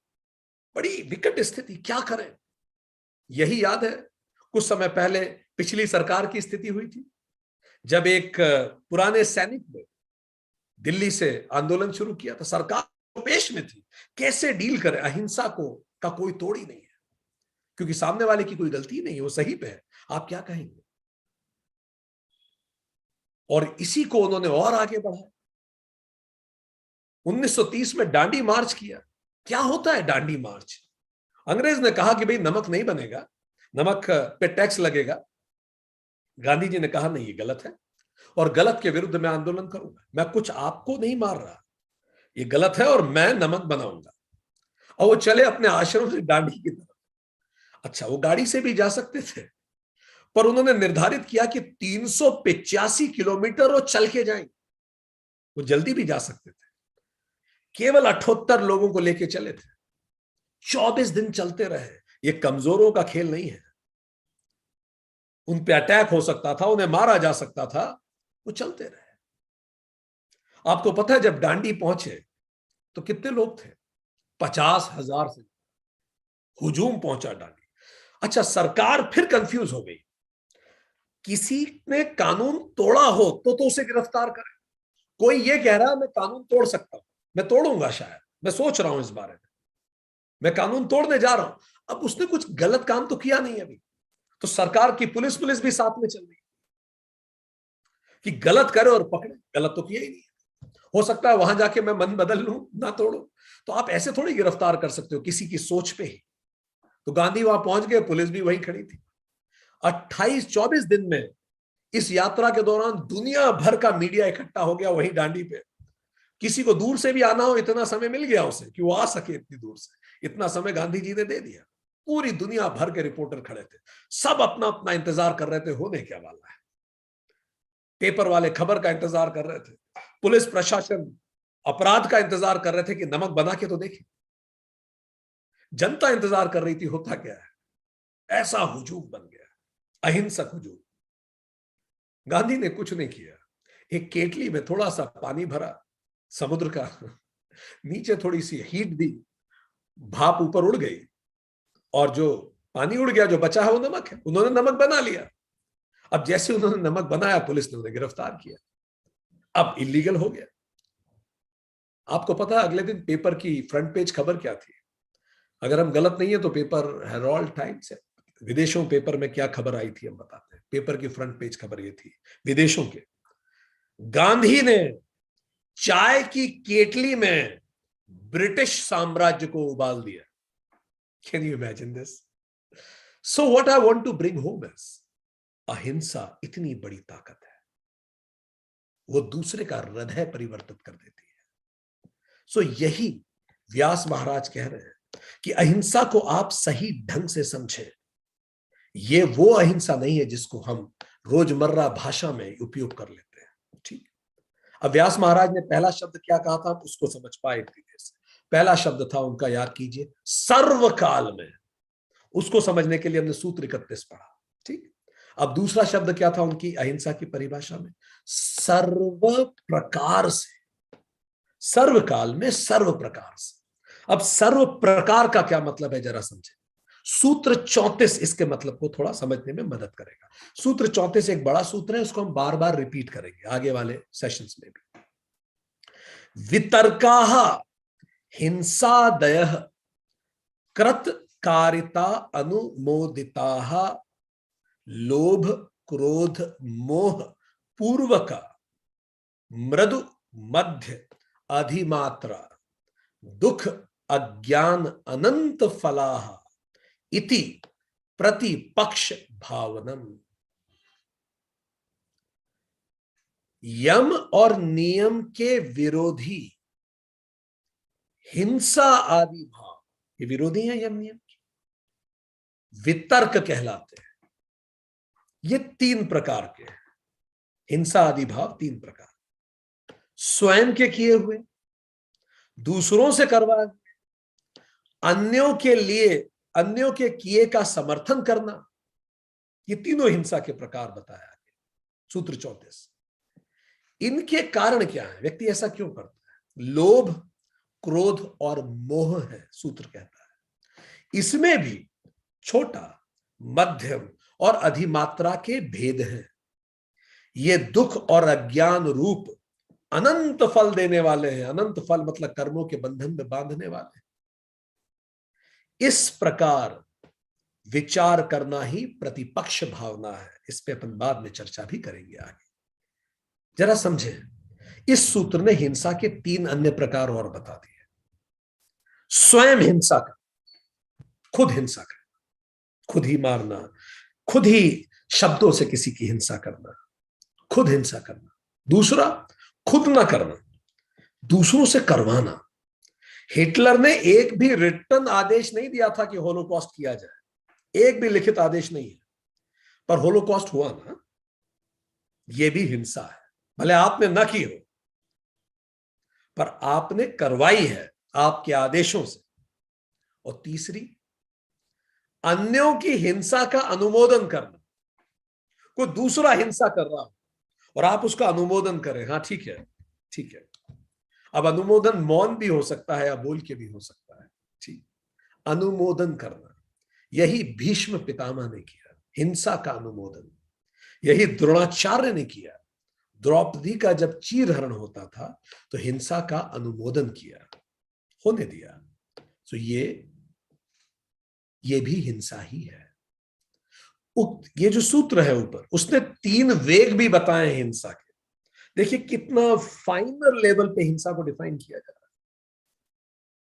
Speaker 1: बड़ी विकट स्थिति, क्या करें। यही याद है कुछ समय पहले पिछली सरकार की स्थिति हुई थी, जब एक पुराने सैनिक ने दिल्ली से आंदोलन शुरू किया था। सरकार पेश में थी, कैसे डील करे, अहिंसा को का कोई तोड़ ही नहीं है, क्योंकि सामने वाले की कोई गलती नहीं है, वो सही पे है, आप क्या कहेंगे। और इसी को उन्होंने और आगे बढ़ाया। 1930 में डांडी मार्च किया। क्या होता है डांडी मार्च। अंग्रेज ने कहा कि भाई नमक नहीं बनेगा, नमक पे टैक्स लगेगा। गांधी जी ने कहा नहीं, ये गलत है, और गलत के विरुद्ध मैं आंदोलन करूंगा। मैं कुछ आपको नहीं मार रहा, ये गलत है और मैं नमक बनाऊंगा। और वो चले अपने आश्रम से डांडी की तरफ। अच्छा, वो गाड़ी से भी जा सकते थे, पर उन्होंने निर्धारित किया कि 385 किलोमीटर वो चल के जाएंगे। वो जल्दी भी जा सकते थे, केवल 78 लोगों को लेके चले थे, 24 दिन चलते रहे। ये कमजोरों का खेल नहीं है, उन पे अटैक हो सकता था, उन्हें मारा जा सकता था, वो चलते रहे। आपको पता है जब डांडी पहुंचे तो कितने लोग थे? 50,000 से हुजूम पहुंचा डांडी। अच्छा, सरकार फिर कंफ्यूज हो गई, किसी ने कानून तोड़ा हो तो उसे गिरफ्तार करें। कोई ये कह रहा है मैं कानून तोड़ सकता हूं, मैं तोड़ूंगा, शायद मैं सोच रहा हूं इस बारे में, मैं कानून तोड़ने जा रहा हूं। अब उसने कुछ गलत काम तो किया नहीं अभी, तो सरकार की पुलिस भी साथ में चल रही कि गलत करे और पकड़े। गलत तो किया ही नहीं, हो सकता है वहां जाके मैं मन बदल लूं, ना तोड़ू, तो आप ऐसे थोड़ी गिरफ्तार कर सकते हो किसी की सोच पे ही। तो गांधी वहां पहुंच गए, पुलिस भी वहीं खड़ी थी। 28-24 दिन में इस यात्रा के दौरान दुनिया भर का मीडिया इकट्ठा हो गया वहीं डांडी पे। किसी को दूर से भी आना हो, इतना समय मिल गया उसे कि वो आ सके इतनी दूर से। इतना समय गांधी जी ने दे दिया। पूरी दुनिया भर के रिपोर्टर खड़े थे, सब अपना अपना इंतजार कर रहे थे, होने क्या वाला है। पेपर वाले खबर का इंतजार कर रहे थे, पुलिस प्रशासन अपराध का इंतजार कर रहे थे कि नमक बना के तो देखें। जनता इंतजार कर रही थी होता क्या है। ऐसा हुजूम बन गया, अहिंसक हुजूम। गांधी ने कुछ नहीं किया, एक केतली में थोड़ा सा पानी भरा समुद्र का, नीचे थोड़ी सी हीट दी, भाप ऊपर उड़ गई, और जो पानी उड़ गया, जो बचा है वो नमक है। उन्होंने नमक बना लिया। अब जैसे उन्होंने नमक बनाया, पुलिस ने उन्हें गिरफ्तार किया। अब इलीगल हो गया। आपको पता है अगले दिन पेपर की फ्रंट पेज खबर क्या थी? अगर हम गलत नहीं है तो पेपर हेराल्ड टाइम्स है, विदेशों पेपर में क्या खबर आई थी हम बताते हैं। पेपर की फ्रंट पेज खबर ये थी, विदेशों के, गांधी ने चाय की केतली में ब्रिटिश साम्राज्य को उबाल दिया। Can you imagine this? So what I want to bring home is, ahimsa इतनी बड़ी ताकत है, वो दूसरे का हृदय परिवर्तित कर देती है। सो यही व्यास महाराज कह रहे हैं कि अहिंसा को आप सही ढंग से समझें। ये वो अहिंसा नहीं है जिसको हम रोजमर्रा भाषा में उपयोग कर लेते हैं। ठीक, अब व्यास महाराज ने पहला शब्द क्या कहा था, उसको समझ पाए इतनी देर से। पहला शब्द था उनका, याद कीजिए, सर्वकाल में। उसको समझने के लिए हमने सूत्र 31 पढ़ा। ठीक, अब दूसरा शब्द क्या था उनकी अहिंसा की परिभाषा में? सर्व प्रकार से। सर्वकाल में, सर्व प्रकार से। अब सर्व प्रकार का क्या मतलब है जरा समझे। सूत्र 34 इसके मतलब को थोड़ा समझने में मदद करेगा। सूत्र 34 एक बड़ा सूत्र है, उसको हम बार बार रिपीट करेंगे आगे वाले सेशंस में भी। वितर्काः हिंसादयः कृतकारिता अनुमोदिताः लोभ क्रोध मोह पूर्वक मृदु मध्य अधिमात्रा दुख अज्ञान अनंत फलाः इति प्रतिपक्ष भावनम। यम और नियम के विरोधी हिंसा आदि भाव, ये विरोधी है यम नियम के, वितर्क कहलाते हैं। ये 3 प्रकार के हैं, हिंसा आदि भाव 3 प्रकार। स्वयं के किए हुए, दूसरों से करवाए, अन्यों के लिए, अन्यों के किए का समर्थन करना। ये तीनों हिंसा के प्रकार बताया गया सूत्र 34। इनके कारण क्या है, व्यक्ति ऐसा क्यों करता है? लोभ क्रोध और मोह है, सूत्र कहता है। इसमें भी छोटा मध्यम और अधिमात्रा के भेद हैं। ये दुख और अज्ञान रूप अनंत फल देने वाले हैं। अनंत फल मतलब कर्मों के बंधन में बांधने वाले। इस प्रकार विचार करना ही प्रतिपक्ष भावना है। इस पे अपन बाद में चर्चा भी करेंगे आगे। जरा समझे, इस सूत्र ने हिंसा के 3 अन्य प्रकार और बता दिए। स्वयं हिंसा का, खुद हिंसा करना, खुद ही मारना, खुद ही शब्दों से किसी की हिंसा करना, खुद हिंसा करना। दूसरा, खुद ना करना, दूसरों से करवाना। हिटलर ने एक भी रिटन आदेश नहीं दिया था कि होलोकॉस्ट किया जाए, एक भी लिखित आदेश नहीं है। पर होलोकॉस्ट हुआ ना, यह भी हिंसा है, भले आपने ना की हो, पर आपने करवाई है आपके आदेशों से। और तीसरी, अन्यों की हिंसा का अनुमोदन करना। कोई दूसरा हिंसा कर रहा हो और आप उसका अनुमोदन करें, हाँ ठीक है, ठीक है। अब अनुमोदन मौन भी हो सकता है या बोल के भी हो सकता है, ठीक। अनुमोदन करना, यही भीष्म पितामह ने किया, हिंसा का अनुमोदन। यही द्रोणाचार्य ने किया, द्रौपदी का जब चीरहरण होता था तो हिंसा का अनुमोदन किया, होने दिया। तो ये भी हिंसा ही है। ये जो सूत्र है ऊपर, उसने 3 वेग भी बताए हैं हिंसा के। देखिए कितना फाइनर लेवल पे हिंसा को डिफाइन किया जा रहा है,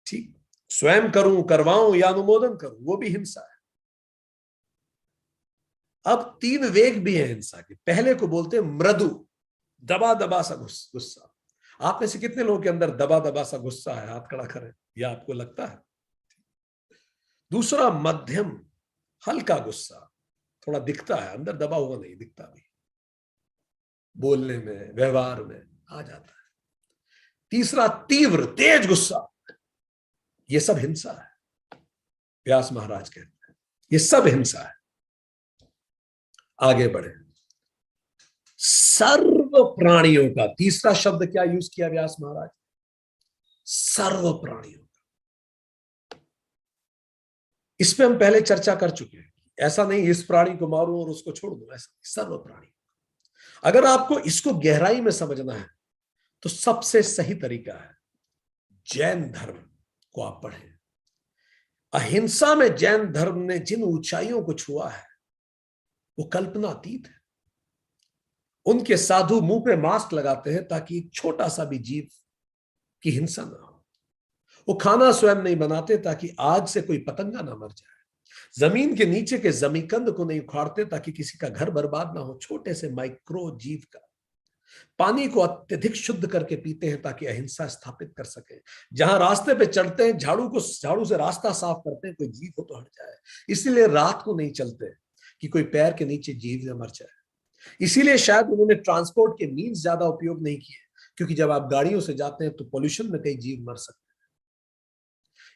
Speaker 1: ठीक। स्वयं करूं, करवाऊं या अनुमोदन करूं, वो भी हिंसा है। अब 3 वेग भी है हिंसा के। पहले को बोलते हैं मृदु, दबा दबा सा गुस्सा। आप में से कितने लोगों के अंदर दबा दबा सा गुस्सा है? हाथ खड़ा करें, या आपको लगता है? दूसरा मध्यम, हल्का गुस्सा, थोड़ा दिखता है, अंदर दबा हुआ नहीं, दिखता भी, बोलने में, व्यवहार में आ जाता है। तीसरा तीव्र, तेज गुस्सा। ये सब हिंसा है, व्यास महाराज कहते हैं ये सब हिंसा है। आगे बढ़े, सर्व प्राणियों का, तीसरा शब्द क्या यूज किया व्यास महाराज? सर्व प्राणियों का। इस पे हम पहले चर्चा कर चुके हैं। ऐसा नहीं इस प्राणी को मारूं और उसको छोड़ दूं, ऐसा सर्व प्राणी। अगर आपको इसको गहराई में समझना है तो सबसे सही तरीका है जैन धर्म को आप पढ़ें। अहिंसा में जैन धर्म ने जिन ऊंचाइयों को छुआ है वो कल्पनातीत है। उनके साधु मुंह पे मास्क लगाते हैं ताकि एक छोटा सा भी जीव की हिंसा ना हो। वो खाना स्वयं नहीं बनाते ताकि आग से कोई पतंगा ना मर जाए। जमीन के नीचे के जमीकंद को नहीं उखाड़ते ताकि किसी का घर बर्बाद ना हो, छोटे से माइक्रो जीव का। पानी को अत्यधिक शुद्ध करके पीते हैं ताकि अहिंसा स्थापित कर सके। जहां रास्ते पे चढ़ते हैं, झाड़ू से रास्ता साफ करते हैं, कोई जीव हो तो हट जाए। इसीलिए रात को नहीं चलते कि कोई पैर के नीचे जीव न मर जाए। इसीलिए शायद उन्होंने ट्रांसपोर्ट के मीन्स ज्यादा उपयोग नहीं किए, क्योंकि जब आप गाड़ियों से जाते हैं तो पोल्यूशन में कई जीव मर सकते हैं।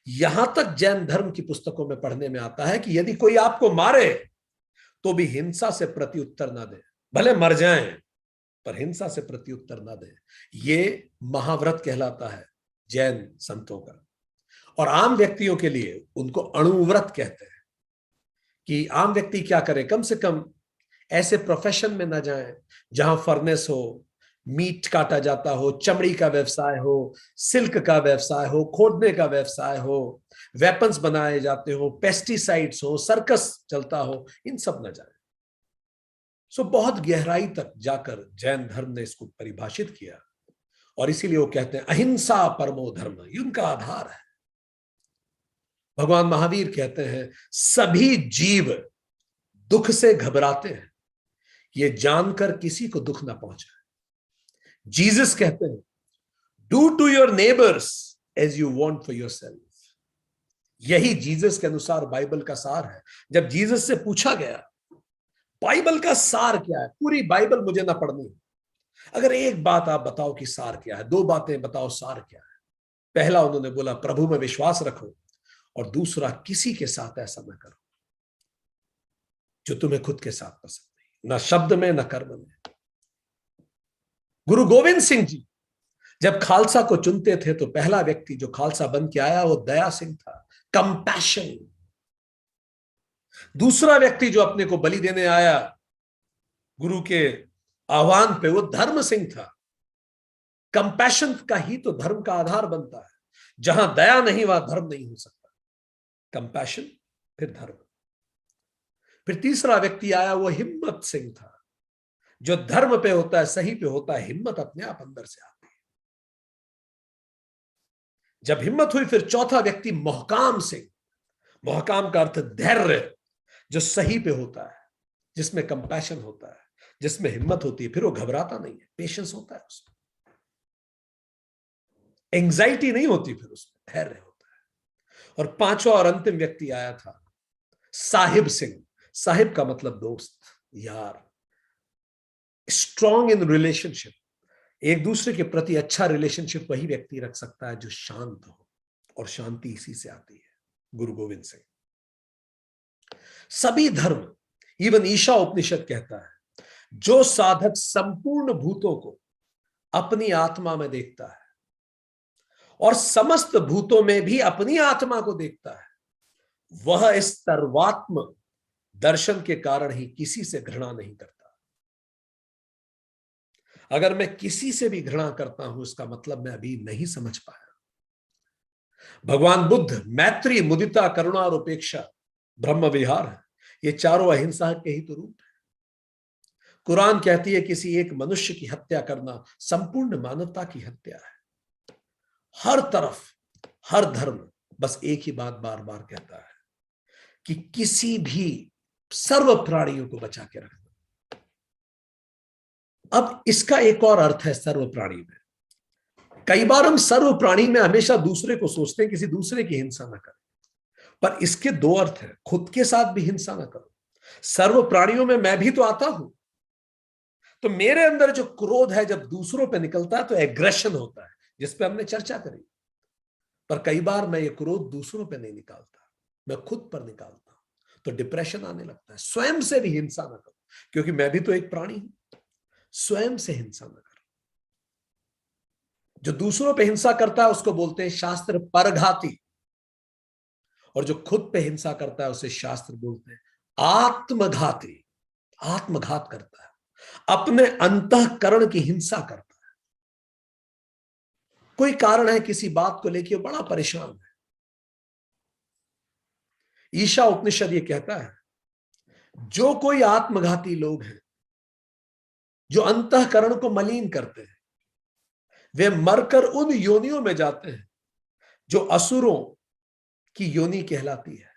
Speaker 1: यहां तक जैन धर्म की पुस्तकों में पढ़ने में आता है कि यदि कोई आपको मारे तो भी हिंसा से प्रत्युत्तर ना दे, भले मर जाएं पर हिंसा से प्रत्युत्तर ना दे। ये महाव्रत कहलाता है जैन संतों का। और आम व्यक्तियों के लिए उनको अणुव्रत कहते हैं कि आम व्यक्ति क्या करे, कम से कम ऐसे प्रोफेशन में ना जाए जहां फर्नेस हो, मीट काटा जाता हो, चमड़ी का व्यवसाय हो, सिल्क का व्यवसाय हो, खोदने का व्यवसाय हो, वेपन्स बनाए जाते हो, पेस्टिसाइड्स हो, सर्कस चलता हो, इन सब न जाए। सो बहुत गहराई तक जाकर जैन धर्म ने इसको परिभाषित किया और इसीलिए वो कहते हैं अहिंसा परमो धर्म, ये उनका आधार है। भगवान महावीर कहते हैं सभी जीव दुख से घबराते हैं ये जानकर किसी को दुख ना पहुंचे। जीसस कहते हैं do to your neighbours as you want for yourself. यही जीसस के अनुसार बाइबल का सार है। जब जीसस से पूछा गया बाइबल का सार क्या है, पूरी बाइबल मुझे ना पढ़नी, अगर एक बात आप बताओ कि सार क्या है, 2 बातें बताओ सार क्या है। पहला उन्होंने बोला प्रभु में विश्वास रखो, और दूसरा किसी के साथ ऐसा ना करो जो तुम्हें खुद के साथ पसंद नहीं, ना शब्द में ना कर्म में। गुरु गोविंद सिंह जी जब खालसा को चुनते थे तो पहला व्यक्ति जो खालसा बन के आया वो दया सिंह था, कंपैशन। दूसरा व्यक्ति जो अपने को बलि देने आया गुरु के आह्वान पे वो धर्म सिंह था। कंपैशन का ही तो धर्म का आधार बनता है। जहां दया नहीं वहां धर्म नहीं हो सकता। कंपैशन फिर धर्म। फिर तीसरा व्यक्ति आया वो हिम्मत सिंह था। जो धर्म पे होता है, सही पे होता है, हिम्मत अपने आप अंदर से आती है। जब हिम्मत हुई फिर चौथा व्यक्ति मोहकाम सिंह। मोहकाम का अर्थ धैर्य, जो सही पे होता है, जिसमें कंपैशन होता है, जिसमें हिम्मत होती है, फिर वो घबराता नहीं है, पेशेंस होता है उसमें, एंजाइटी नहीं होती, फिर उसमें धैर्य होता है। और पांचवा और अंतिम व्यक्ति आया था साहिब सिंह। साहिब का मतलब दोस्त। यार, स्ट्रॉन्ग इन रिलेशनशिप, एक दूसरे के प्रति अच्छा रिलेशनशिप वही व्यक्ति रख सकता है जो शांत हो, और शांति इसी से आती है। गुरु गोविंद सिंह। सभी धर्म, इवन ईशा उपनिषद कहता है, जो साधक संपूर्ण भूतों को अपनी आत्मा में देखता है और समस्त भूतों में भी अपनी आत्मा को देखता है, वह इस सर्वात्म दर्शन के कारण ही किसी से घृणा नहीं करता। अगर मैं किसी से भी घृणा करता हूं, इसका मतलब मैं अभी नहीं समझ पाया। भगवान बुद्ध मैत्री, मुदिता, करुणा और उपेक्षा ब्रह्म विहार है। ये चारों अहिंसा के ही तो रूप है। कुरान कहती है किसी एक मनुष्य की हत्या करना संपूर्ण मानवता की हत्या है। हर तरफ, हर धर्म बस एक ही बात बार बार कहता है कि किसी भी सर्व प्राणियों को बचा के रखना। अब इसका एक और अर्थ है सर्व प्राणी में। कई बार हम सर्व प्राणी में हमेशा दूसरे को सोचते हैं, किसी दूसरे की हिंसा ना करें, पर इसके दो अर्थ है। खुद के साथ भी हिंसा ना करो। सर्व प्राणियों में मैं भी तो आता हूं, तो मेरे अंदर जो क्रोध है जब दूसरों पे निकलता है तो एग्रेशन होता है, जिस पे हमने चर्चा करी। पर कई बार मैं ये क्रोध दूसरों पे नहीं निकालता, मैं खुद पर निकालता हूं, तो डिप्रेशन आने लगता है। स्वयं से भी हिंसा ना करो, क्योंकि मैं भी तो एक प्राणी हूं। स्वयं से हिंसा ना करो। जो दूसरों पे हिंसा करता है उसको बोलते हैं शास्त्र परघाती, और जो खुद पे हिंसा करता है उसे शास्त्र बोलते हैं आत्मघाती। आत्मघात करता है, अपने अंतःकरण की हिंसा करता है। कोई कारण है, किसी बात को लेकर बड़ा परेशान है। ईशा उपनिषद ये कहता है, जो कोई आत्मघाती लोग हैं, जो अंतःकरण को मलिन करते हैं, वे मरकर उन योनियों में जाते हैं जो असुरों की योनि कहलाती है,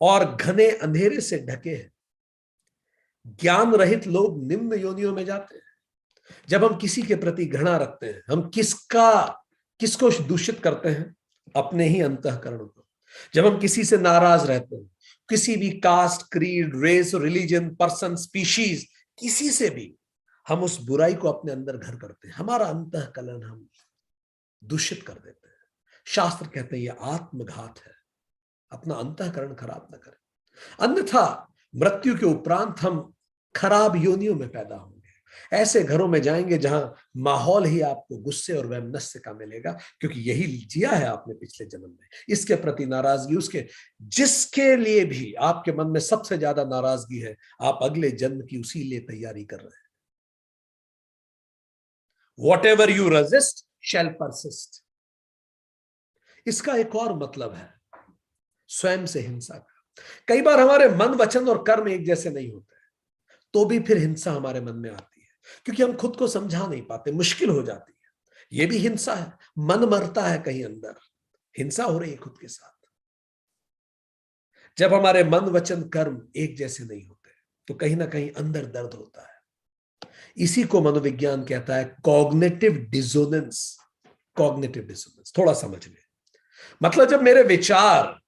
Speaker 1: और घने अंधेरे से ढके हैं। ज्ञान रहित लोग निम्न योनियों में जाते हैं। जब हम किसी के प्रति घृणा रखते हैं, हम किसको दूषित करते हैं? अपने ही अंतःकरण को। जब हम किसी से नाराज रहते हैं, किसी भी caste, creed, race, religion, person, species, किसी से भी हम उस बुराई को अपने अंदर घर करते हैं। हमारा अंतःकरण हम दूषित कर देते हैं। शास्त्र कहते हैं यह आत्मघात है। अपना अंतःकरण खराब न करें, अन्यथा मृत्यु के उपरांत हम खराब योनियों में पैदा होंगे। ऐसे घरों में जाएंगे जहां माहौल ही आपको गुस्से और वैमनस्य का मिलेगा, क्योंकि यही जिया है आपने पिछले जन्म में। इसके प्रति नाराजगी, उसके जिसके लिए भी आपके मन में सबसे ज्यादा नाराजगी है, आप अगले जन्म की उसी लिए तैयारी कर रहे हैं। Whatever you resist shall persist। इसका एक और मतलब है स्वयं से हिंसा का। कई बार हमारे मन, वचन और कर्म एक जैसे नहीं होते, तो भी फिर हिंसा हमारे मन में आती है, क्योंकि हम खुद को समझा नहीं पाते, मुश्किल हो जाती है। यह भी हिंसा है। मन मरता है कहीं अंदर, हिंसा हो रही है खुद के साथ। जब हमारे मन, वचन, कर्म एक जैसे नहीं होते, तो कहीं ना कहीं अंदर दर्द होता है। इसी को मनोविज्ञान कहता है कॉग्निटिव डिसोनेंस। कॉग्निटिव डिसोनेंस थोड़ा समझ लें। मतलब जब मेरे विचार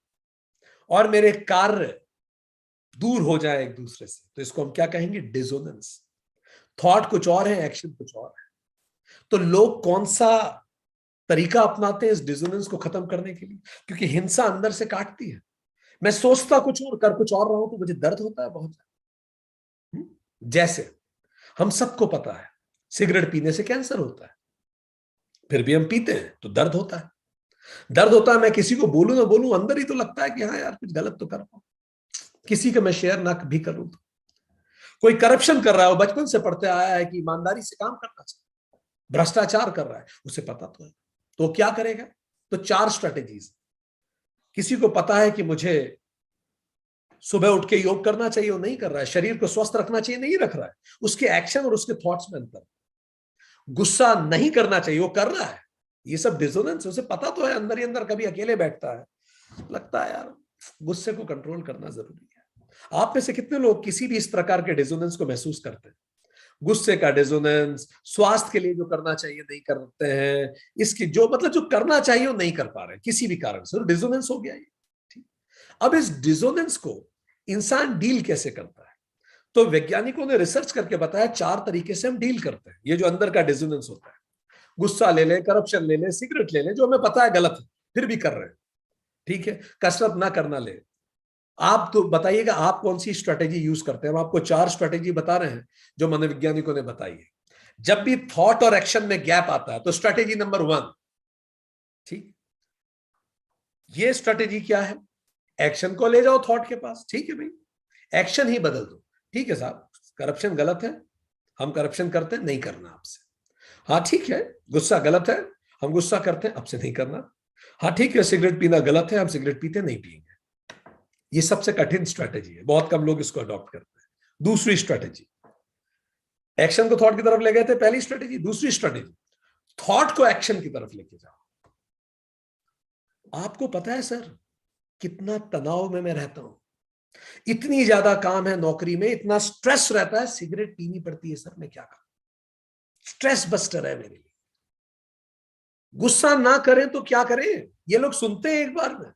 Speaker 1: और मेरे कार्य दूर हो जाए एक दूसरे से, तो इसको हम क्या कहेंगे? डिसोनेंस। थॉट कुछ और है, एक्शन कुछ और है। तो लोग कौन सा तरीका अपनाते हैं इस डिसोनेंस को खत्म करने के लिए? क्योंकि हिंसा अंदर से काटती है। मैं सोचता कुछ और, कर कुछ और रहा हूं, तो मुझे दर्द होता है बहुत ज्यादा। जैसे हम सबको पता है सिगरेट पीने से कैंसर होता है, फिर भी हम पीते हैं, तो दर्द होता है। दर्द होता है, मैं किसी को बोलूं ना बोलूं, अंदर ही तो लगता है कि हाँ यार कुछ गलत तो कर रहा हूं। किसी का मैं शेयर ना भी करूं तो। कोई करप्शन कर रहा है, वो बचपन से पढ़ते आया है कि ईमानदारी से काम करना चाहिए, भ्रष्टाचार कर रहा है, उसे पता तो है, तो क्या करेगा? तो चार स्ट्रेटेजीज। किसी को पता है कि मुझे सुबह उठ के योग करना चाहिए, वो नहीं कर रहा है। शरीर को स्वस्थ रखना चाहिए, नहीं रख रहा है। उसके एक्शन और उसके थॉट्स में अंतर। गुस्सा नहीं करना चाहिए, वो कर रहा है। ये सब डिसोनेंस, उसे पता तो है अंदर ही अंदर। कभी अकेले बैठता है, लगता है यार गुस्से को कंट्रोल करना जरूरी है। आप में से कितने लोग किसी भी इस प्रकार के डिसोनेंस को महसूस करते हैं? गुस्से का डिसोनेंस, स्वास्थ्य के लिए जो करना चाहिए नहीं करते हैं, इसकी जो मतलब जो करना चाहिए वो नहीं कर पा रहे किसी भी कारण से, डिसोनेंस हो गया ये। ठीक। अब इस डिसोनेंस को इंसान डील कैसे करता है? तो वैज्ञानिकों ने रिसर्च करके बताया 4 तरीके से हम डील करते हैं। ये जो अंदर का डिसोनेंस होता है, गुस्सा ले ले, करप्शन ले ले, सिगरेट ले ले, जो हमें पता है गलत है फिर भी कर रहे हैं, ठीक है, कसरत ना करना ले। आप तो बताइएगा आप कौन सी स्ट्रेटेजी यूज करते हैं? हम आपको 4 स्ट्रेटेजी बता रहे हैं जो मनोवैज्ञानिकों ने बताई है। जब भी थॉट और एक्शन में गैप आता है तो स्ट्रेटेजी नंबर 1, ठीक, ये स्ट्रेटेजी क्या है? एक्शन को ले जाओ थॉट के पास, ठीक है भाई, एक्शन ही बदल दो। ठीक है साहब, करप्शन गलत है, हम करप्शन करते हैं, नहीं करना आपसे। हाँ ठीक है, गुस्सा गलत है, हम गुस्सा करते हैं, आपसे नहीं करना। हाँ ठीक है, सिगरेट पीना गलत है, हम सिगरेट पीते नहीं पिएंगे। ये सबसे कठिन स्ट्रेटेजी है, बहुत कम लोग इसको अडॉप्ट करते हैं। दूसरी स्ट्रेटेजी, एक्शन को थॉट की तरफ ले गए थे, पहली स्ट्रेटेजी। दूसरी स्ट्रेटेजी, थॉट को एक्शन की तरफ लेके जाओ। आपको पता है सर कितना तनाव में मैं रहता हूं, इतनी ज्यादा काम है नौकरी में, इतना स्ट्रेस रहता है, सिगरेट पीनी पड़ती है सर, मैं क्या करूं? स्ट्रेस बस्टर है मेरे लिए। गुस्सा ना करें तो क्या करें? ये लोग सुनते हैं एक बार में।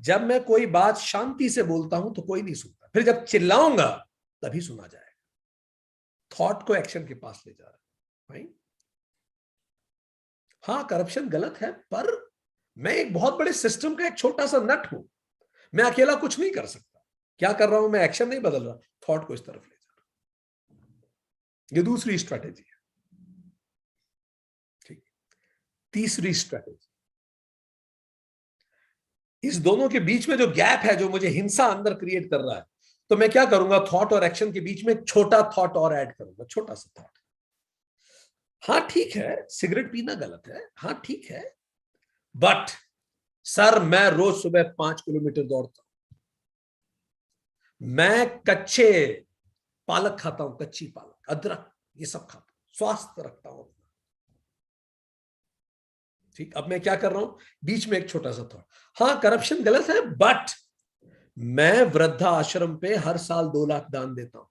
Speaker 1: जब मैं कोई बात शांति से बोलता हूं तो कोई नहीं सुनता, फिर जब चिल्लाऊंगा तभी सुना जाएगा। थॉट को एक्शन के पास ले जा रहा है भाई। हाँ करप्शन गलत है, पर मैं एक बहुत बड़े सिस्टम का एक छोटा सा नट हूं, मैं अकेला कुछ नहीं कर सकता। क्या कर रहा हूं मैं? एक्शन नहीं बदल रहा, थॉट को इस तरफ ले जा रहा। ये दूसरी स्ट्रैटेजी है, ठीक। तीसरी स्ट्रैटेजी, इस दोनों के बीच में जो गैप है, जो मुझे हिंसा अंदर क्रिएट कर रहा है, तो मैं क्या करूंगा? थॉट और एक्शन के बीच में एक छोटा थॉट और ऐड करूंगा, छोटा सा थॉट। हाँ ठीक है, सिगरेट पीना गलत है, हाँ ठीक है, बट सर मैं रोज सुबह 5 किलोमीटर दौड़ता हूं, मैं कच्चे पालक खाता हूं, कच्ची पालक, अदरक, ये सब खाता हूं, स्वास्थ्य रखता हूं। ठीक, अब मैं क्या कर रहा हूं? बीच में एक छोटा सा थॉट, हाँ करप्शन गलत है, बट मैं वृद्धा आश्रम पे हर साल 2 लाख दान देता हूं,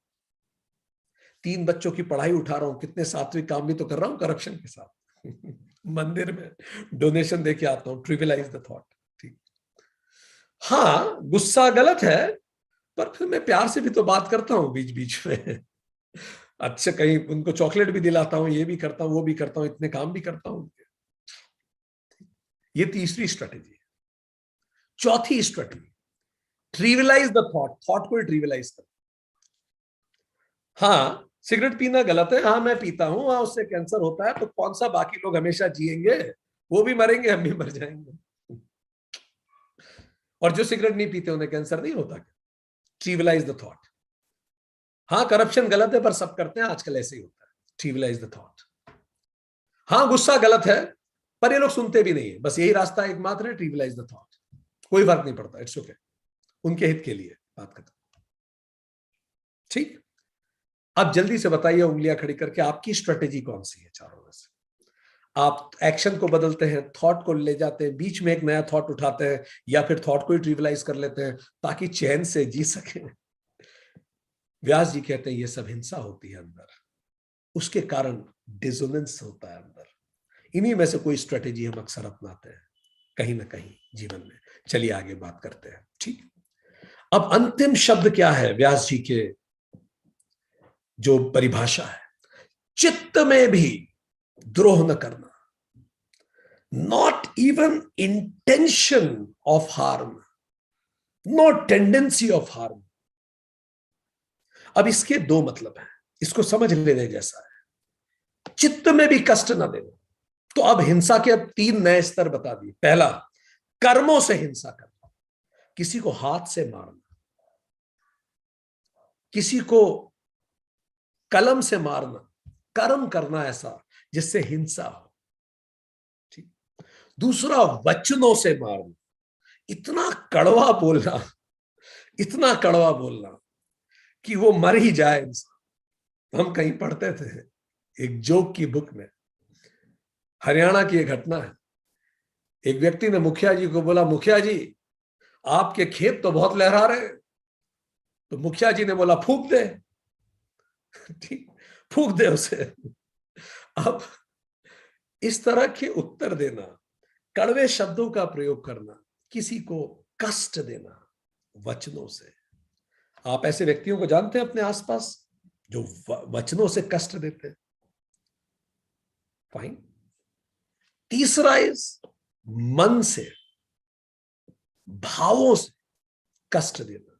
Speaker 1: 3 बच्चों की पढ़ाई उठा रहा हूं, कितने सात्विक काम भी तो कर रहा हूं करप्शन के साथ। मंदिर में डोनेशन देके आता हूं, ट्रिविलाइज द थॉट। ठीक, हाँ गुस्सा गलत है, पर फिर मैं प्यार से भी तो बात करता हूं बीच बीच में। अच्छा, कहीं उनको चॉकलेट भी दिलाता हूं, ये भी करता हूं, वो भी करता हूं, इतने काम भी करता हूं। ये तीसरी स्ट्रेटेजी है। चौथी स्ट्रेटेजी, ट्रिविलाइज द थॉट, थॉट को ट्रिविलाइज कर। हाँ सिगरेट पीना गलत है, हाँ मैं पीता हूं, हाँ उससे कैंसर होता है, तो कौन सा बाकी लोग हमेशा जिएंगे? वो भी मरेंगे, हम भी मर जाएंगे। और जो सिगरेट नहीं पीते उन्हें कैंसर नहीं होता क्या? ट्रिविलाइज द थॉट। हाँ करप्शन गलत है, पर सब करते हैं, आजकल ऐसे ही होता है। ट्रिविलाइज द थॉट। हाँ गुस्सा गलत है, पर ये लोग सुनते भी नहीं है, बस यही रास्ता एकमात्र है, ट्रिविलाइज द थॉट। कोई फर्क नहीं पड़ता, इट्स ओके, उनके हित के लिए बात करता। ठीक, अब जल्दी से बताइए उंगलियां खड़ी करके, आपकी स्ट्रेटेजी कौन सी है चारों में से? आप एक्शन को बदलते हैं, थॉट को ले जाते हैं, बीच में एक नया थॉट उठाते हैं, या फिर थॉट को ही ट्रिविलाइज कर लेते हैं ताकि चैन से जी सके? व्यास जी कहते हैं ये सब हिंसा होती है अंदर, उसके कारण डिसोनेंस होता है अंदर। इन्हीं में से कोई स्ट्रेटेजी हम अक्सर अपनाते हैं कहीं ना कहीं जीवन में। चलिए आगे बात करते हैं। ठीक, अब अंतिम शब्द क्या है व्यास जी के जो परिभाषा है? चित्त में भी द्रोह न करना, not even intention of harm, no tendency of harm. अब इसके 2 मतलब हैं, इसको समझ लेने जैसा है। चित्त में भी कष्ट न देना, तो अब हिंसा के 3 नए स्तर बता दिए। पहला, कर्मों से हिंसा करना, किसी को हाथ से मारना, किसी को कलम से मारना, कर्म करना ऐसा जिससे हिंसा हो। ठीक, दूसरा वचनों से मारना, इतना कड़वा बोलना, इतना कड़वा बोलना कि वो मर ही जाए इंसान। हम कहीं पढ़ते थे एक जोक की बुक में, हरियाणा की एक घटना है। एक व्यक्ति ने मुखिया जी को बोला, मुखिया जी आपके खेत तो बहुत लहरा रहे हैं। तो मुखिया जी ने बोला, फूंक दे। ठीक, फूंक दे उसे। अब इस तरह के उत्तर देना, कड़वे शब्दों का प्रयोग करना, किसी को कष्ट देना वचनों से, आप ऐसे व्यक्तियों को जानते हैं अपने आसपास जो वचनों से कष्ट देते हैं? फाइन। तीसरा इस मन से, भावों से कष्ट देना।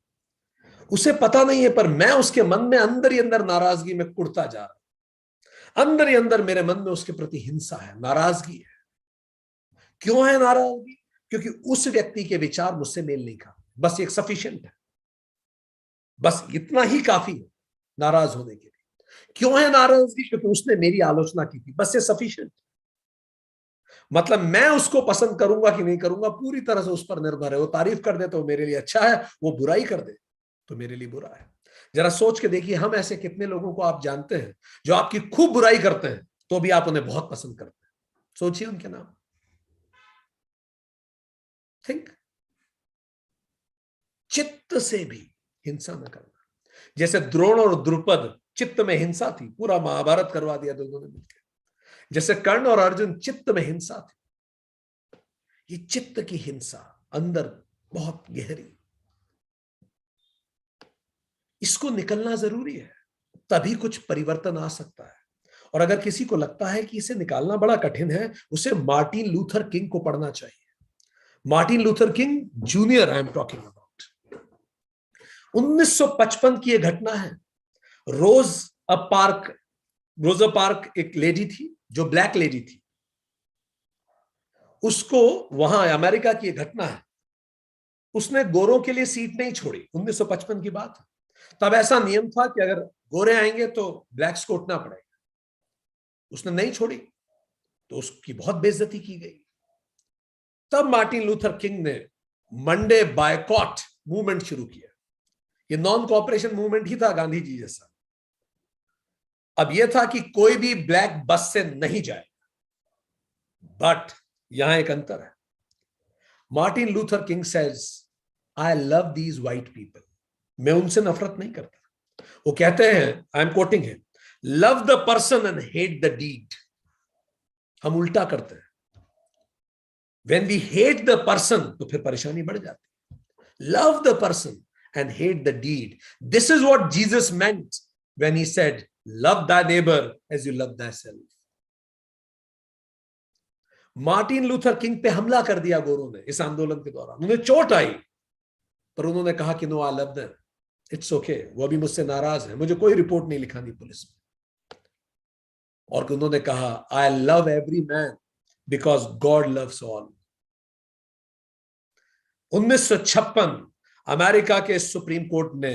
Speaker 1: उसे पता नहीं है, पर मैं उसके मन में अंदर ही अंदर नाराजगी में कुढ़ता जा रहा हूं। अंदर ही अंदर मेरे मन में उसके प्रति हिंसा है, नाराजगी है। क्यों है नाराजगी? क्योंकि उस व्यक्ति के विचार मुझसे मेल नहीं खा। बस एक सफिशिएंट है, बस इतना ही काफी है नाराज होने के लिए। क्यों है नाराजगी? क्योंकि उसने मेरी आलोचना की थी। बस ये सफिशिएंट। मतलब मैं उसको पसंद करूंगा कि नहीं करूंगा पूरी तरह से उस पर निर्भर है। वो तारीफ कर दे तो मेरे लिए अच्छा है, वो बुराई कर दे तो मेरे लिए बुरा है। जरा सोच के देखिए, हम ऐसे कितने लोगों को आप जानते हैं जो आपकी खूब बुराई करते हैं तो भी आप उन्हें बहुत पसंद करते हैं? सोचिए उनके नाम। थिंक। चित्त से भी हिंसा न करना। जैसे द्रोण और द्रुपद चित्त में हिंसा थी, पूरा महाभारत करवा दिया दोनों ने मिलकर। जैसे कर्ण और अर्जुन चित्त में हिंसा थी। ये चित्त की हिंसा अंदर बहुत गहरी, इसको निकलना जरूरी है, तभी कुछ परिवर्तन आ सकता है। और अगर किसी को लगता है कि इसे निकालना बड़ा कठिन है, उसे मार्टिन लूथर किंग को पढ़ना चाहिए। Martin Luther king junior I am talking about. 1955 की यह घटना है। रोज अ पार्क रोजा पार्क एक लेडी थी जो ब्लैक लेडी थी। उसको, वहां अमेरिका की यह घटना है, उसने गोरों के लिए सीट नहीं छोड़ी। 1955 की बात है। तब ऐसा नियम था कि अगर गोरे आएंगे तो ब्लैक्स को उठना पड़ेगा। उसने नहीं छोड़ी तो उसकी बहुत बेइज्जती की गई। तब मार्टिन लूथर किंग ने मंडे बायकॉट मूवमेंट शुरू किया। ये नॉन कॉपरेशन मूवमेंट ही था गांधी जी जैसा। अब यह था कि कोई भी ब्लैक बस से नहीं जाए। बट यहां एक अंतर है। Martin Luther King says, I love these white people. मैं उनसे नफरत नहीं करता। वो कहते हैं, I am quoting him, love the person and hate the deed. हम उल्टा करते हैं। When we hate the person तो फिर परेशानी बढ़ जाती है। Love the person and hate the deed. This is what Jesus meant when he said, love thy neighbor as you love thyself. Martin Luther king पे हमला कर दिया गोरों ने इस आंदोलन के दौरान। उन्हें चोट आई, पर उन्होंने कहा कि no, I love them, it's okay. वो अभी मुझसे नाराज है, मुझे कोई रिपोर्ट नहीं लिखानी पुलिस में। और उन्होंने कहा, I love every man because God loves all. 1956 America के सुप्रीम कोर्ट ने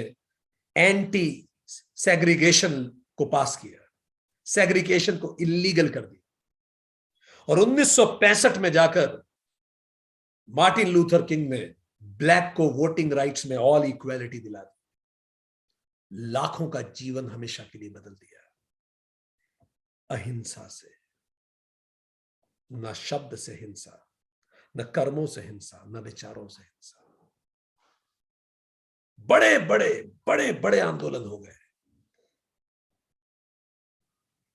Speaker 1: एंटी सेग्रीगेशन को पास किया, सेग्रीगेशन को इलीगल कर दिया। और 1965 में जाकर मार्टिन लूथर किंग ने ब्लैक को वोटिंग राइट्स में ऑल इक्वालिटी दिला दी। लाखों का जीवन हमेशा के लिए बदल दिया। अहिंसा से, न शब्द से हिंसा, न कर्मों से हिंसा, न विचारों से हिंसा। बड़े बड़े बड़े बड़े आंदोलन हो गए।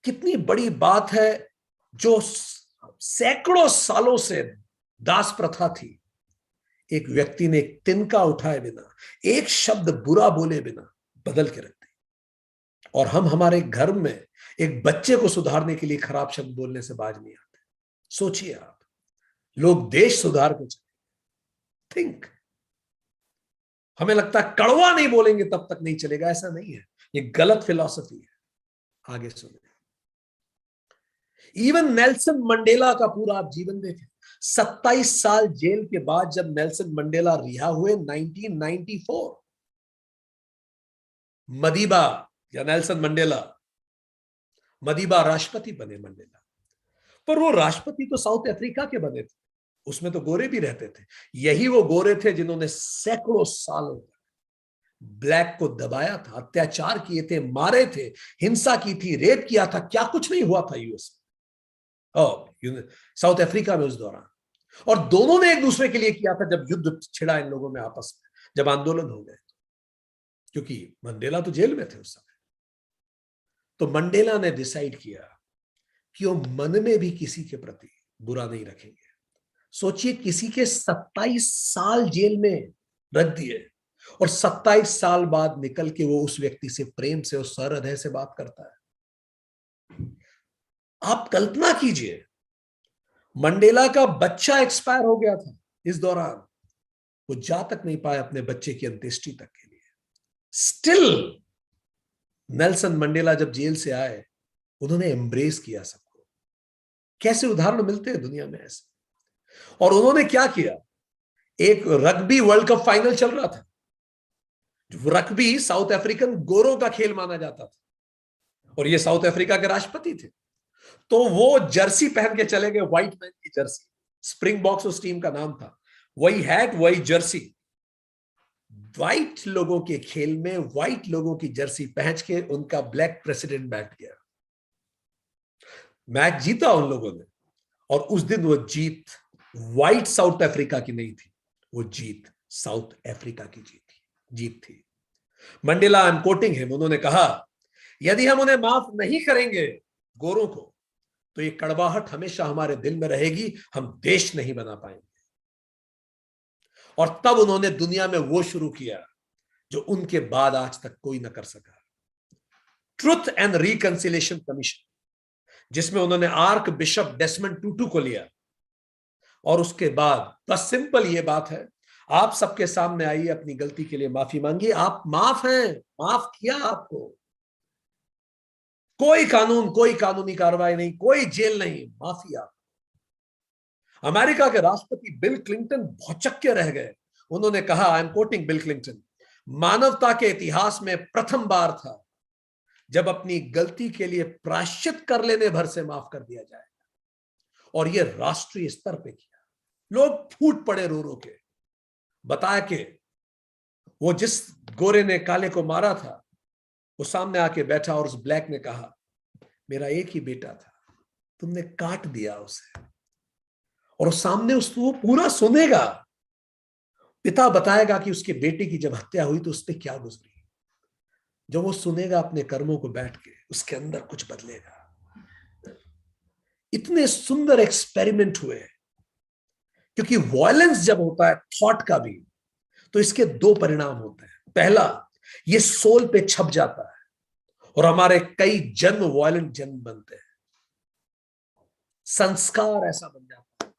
Speaker 1: कितनी बड़ी बात है जो सैकड़ों सालों से दास प्रथा थी। एक व्यक्ति ने एक तिनका उठाए बिना, एक शब्द बुरा बोले बिना बदल के रख दी। और हम हमारे घर में एक बच्चे को सुधारने के लिए खराब शब्द बोलने से बाज नहीं आते। सोचिए आप, लोग देश सुधार के चले। थिंक। हमें लगता है कड़वा नहीं बोलेंगे तब तक नहीं चलेगा, ऐसा नहीं है। ये गलत फिलॉसफी है। आगे सुनिए। इवन नेल्सन मंडेला का पूरा आप जीवन देखें। 27 साल जेल के बाद जब नेल्सन मंडेला रिहा हुए 1994, मदीबा या नेल्सन मंडेला, मदीबा राष्ट्रपति बने मंडेला। पर वो राष्ट्रपति तो साउथ अफ्रीका के बने थे, उसमें तो गोरे भी रहते थे। यही वो गोरे थे जिन्होंने सैकड़ों सालों तक ब्लैक को दबाया था, अत्याचार किए थे, मारे थे, हिंसा की थी, रेप किया था। क्या कुछ नहीं हुआ था यूएस में, साउथ अफ्रीका में उस दौरान। और दोनों ने एक दूसरे के लिए किया था। जब युद्ध छिड़ा इन लोगों में आपस में, जब आंदोलन हो गए, क्योंकि मंडेला तो जेल में थे उस समय, तो मंडेला ने डिसाइड किया कि वो मन में भी किसी के प्रति बुरा नहीं रखेंगे। सोचिए, किसी के 27 साल जेल में रख दिए, और 27 साल बाद निकल के वो उस व्यक्ति से प्रेम से और सहृदय से बात करता है। आप कल्पना कीजिए, मंडेला का बच्चा एक्सपायर हो गया था इस दौरान, वो जा तक नहीं पाया अपने बच्चे की अंत्येष्टि तक के लिए। स्टिल नेल्सन मंडेला जब जेल से आए, उन्होंने एम्ब्रेस किया सबको। कैसे उदाहरण मिलते हैं दुनिया में ऐसे। और उन्होंने क्या किया, एक रग्बी वर्ल्ड कप फाइनल चल रहा था। रग्बी साउथ अफ्रीकन गोरों का खेल माना जाता था और ये साउथ अफ्रीका के राष्ट्रपति थे। तो वो जर्सी पहन के चले गए, व्हाइट मैन की जर्सी। स्प्रिंग बॉक्स उस टीम का नाम था। वही हैट, वही जर्सी। व्हाइट लोगों के खेल में व्हाइट लोगों की जर्सी पहन के उनका ब्लैक प्रेसिडेंट बैठ गया। मैच जीता उन लोगों ने। और उस दिन वो जीत व्हाइट साउथ अफ्रीका की नहीं थी, वो जीत साउथ अफ्रीका की जीत थी। Mandela, I am quoting him, उन्होंने कहा, यदि हम उन्हें माफ नहीं करेंगे गोरों को, तो ये कड़वाहट हमेशा हमारे दिल में रहेगी, हम देश नहीं बना पाएंगे। और तब उन्होंने दुनिया में वो शुरू किया जो उनके बाद आज तक कोई ना कर सका, ट्रुथ एंड रिकंसिलिएशन कमीशन, जिसमें उन्होंने आर्क बिशप डेसमंड टूटू को लिया। और उसके बाद बस सिंपल ये बात है, आप सबके सामने आइए, अपनी गलती के लिए माफी मांगिए, आप माफ हैं, माफ किया आपको। कोई कानून, कोई कानूनी कार्रवाई नहीं, कोई जेल नहीं, माफी आप। अमेरिका के राष्ट्रपति बिल क्लिंटन भौचक्के रह गए। उन्होंने कहा, I am coating bill Clinton, मानवता के इतिहास में प्रथम बार था जब अपनी गलती के लिए प्रायश्चित कर लेने भर से माफ कर दिया जाएगा। और यह राष्ट्रीय स्तर पे किया। लोग फूट पड़े रो रो के, बताया कि वो जिस गोरे ने काले को मारा था, वो सामने आके बैठा और उस ब्लैक ने कहा, मेरा एक ही बेटा था, तुमने काट दिया उसे। और वो सामने वो पूरा सुनेगा। पिता बताएगा कि उसके बेटे की जब हत्या हुई तो उसने क्या गुजरी। जब वो सुनेगा अपने कर्मों को बैठ के, उसके अंदर कुछ बदलेगा। इतने सुंदर एक्सपेरिमेंट हुए, क्योंकि वायलेंस जब होता है थॉट का भी, तो इसके दो परिणाम होते हैं। पहला, ये सोल पे छप जाता है और हमारे कई जन्म वायलेंट जन्म बनते हैं। संस्कार ऐसा बन जाता है,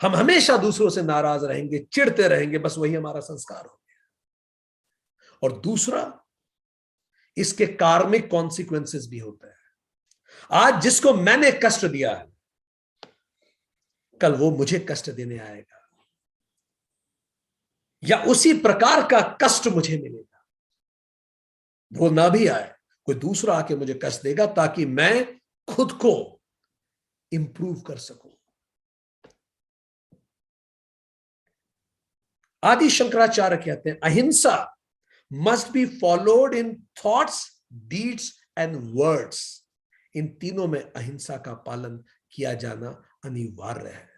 Speaker 1: हम हमेशा दूसरों से नाराज रहेंगे, चिढ़ते रहेंगे, बस वही हमारा संस्कार हो गया। और दूसरा, इसके कार्मिक कॉन्सिक्वेंसेस भी होते हैं। आज जिसको मैंने कष्ट दिया है, कल वो मुझे कष्ट देने आएगा, या उसी प्रकार का कष्ट मुझे मिलेगा। वो ना भी आए, कोई दूसरा आके मुझे कष्ट देगा, ताकि मैं खुद को इंप्रूव कर सकूं। आदि शंकराचार्य कहते हैं, ahimsa must be followed in thoughts, deeds and words. इन तीनों में अहिंसा का पालन किया जाना अनिवार्य है।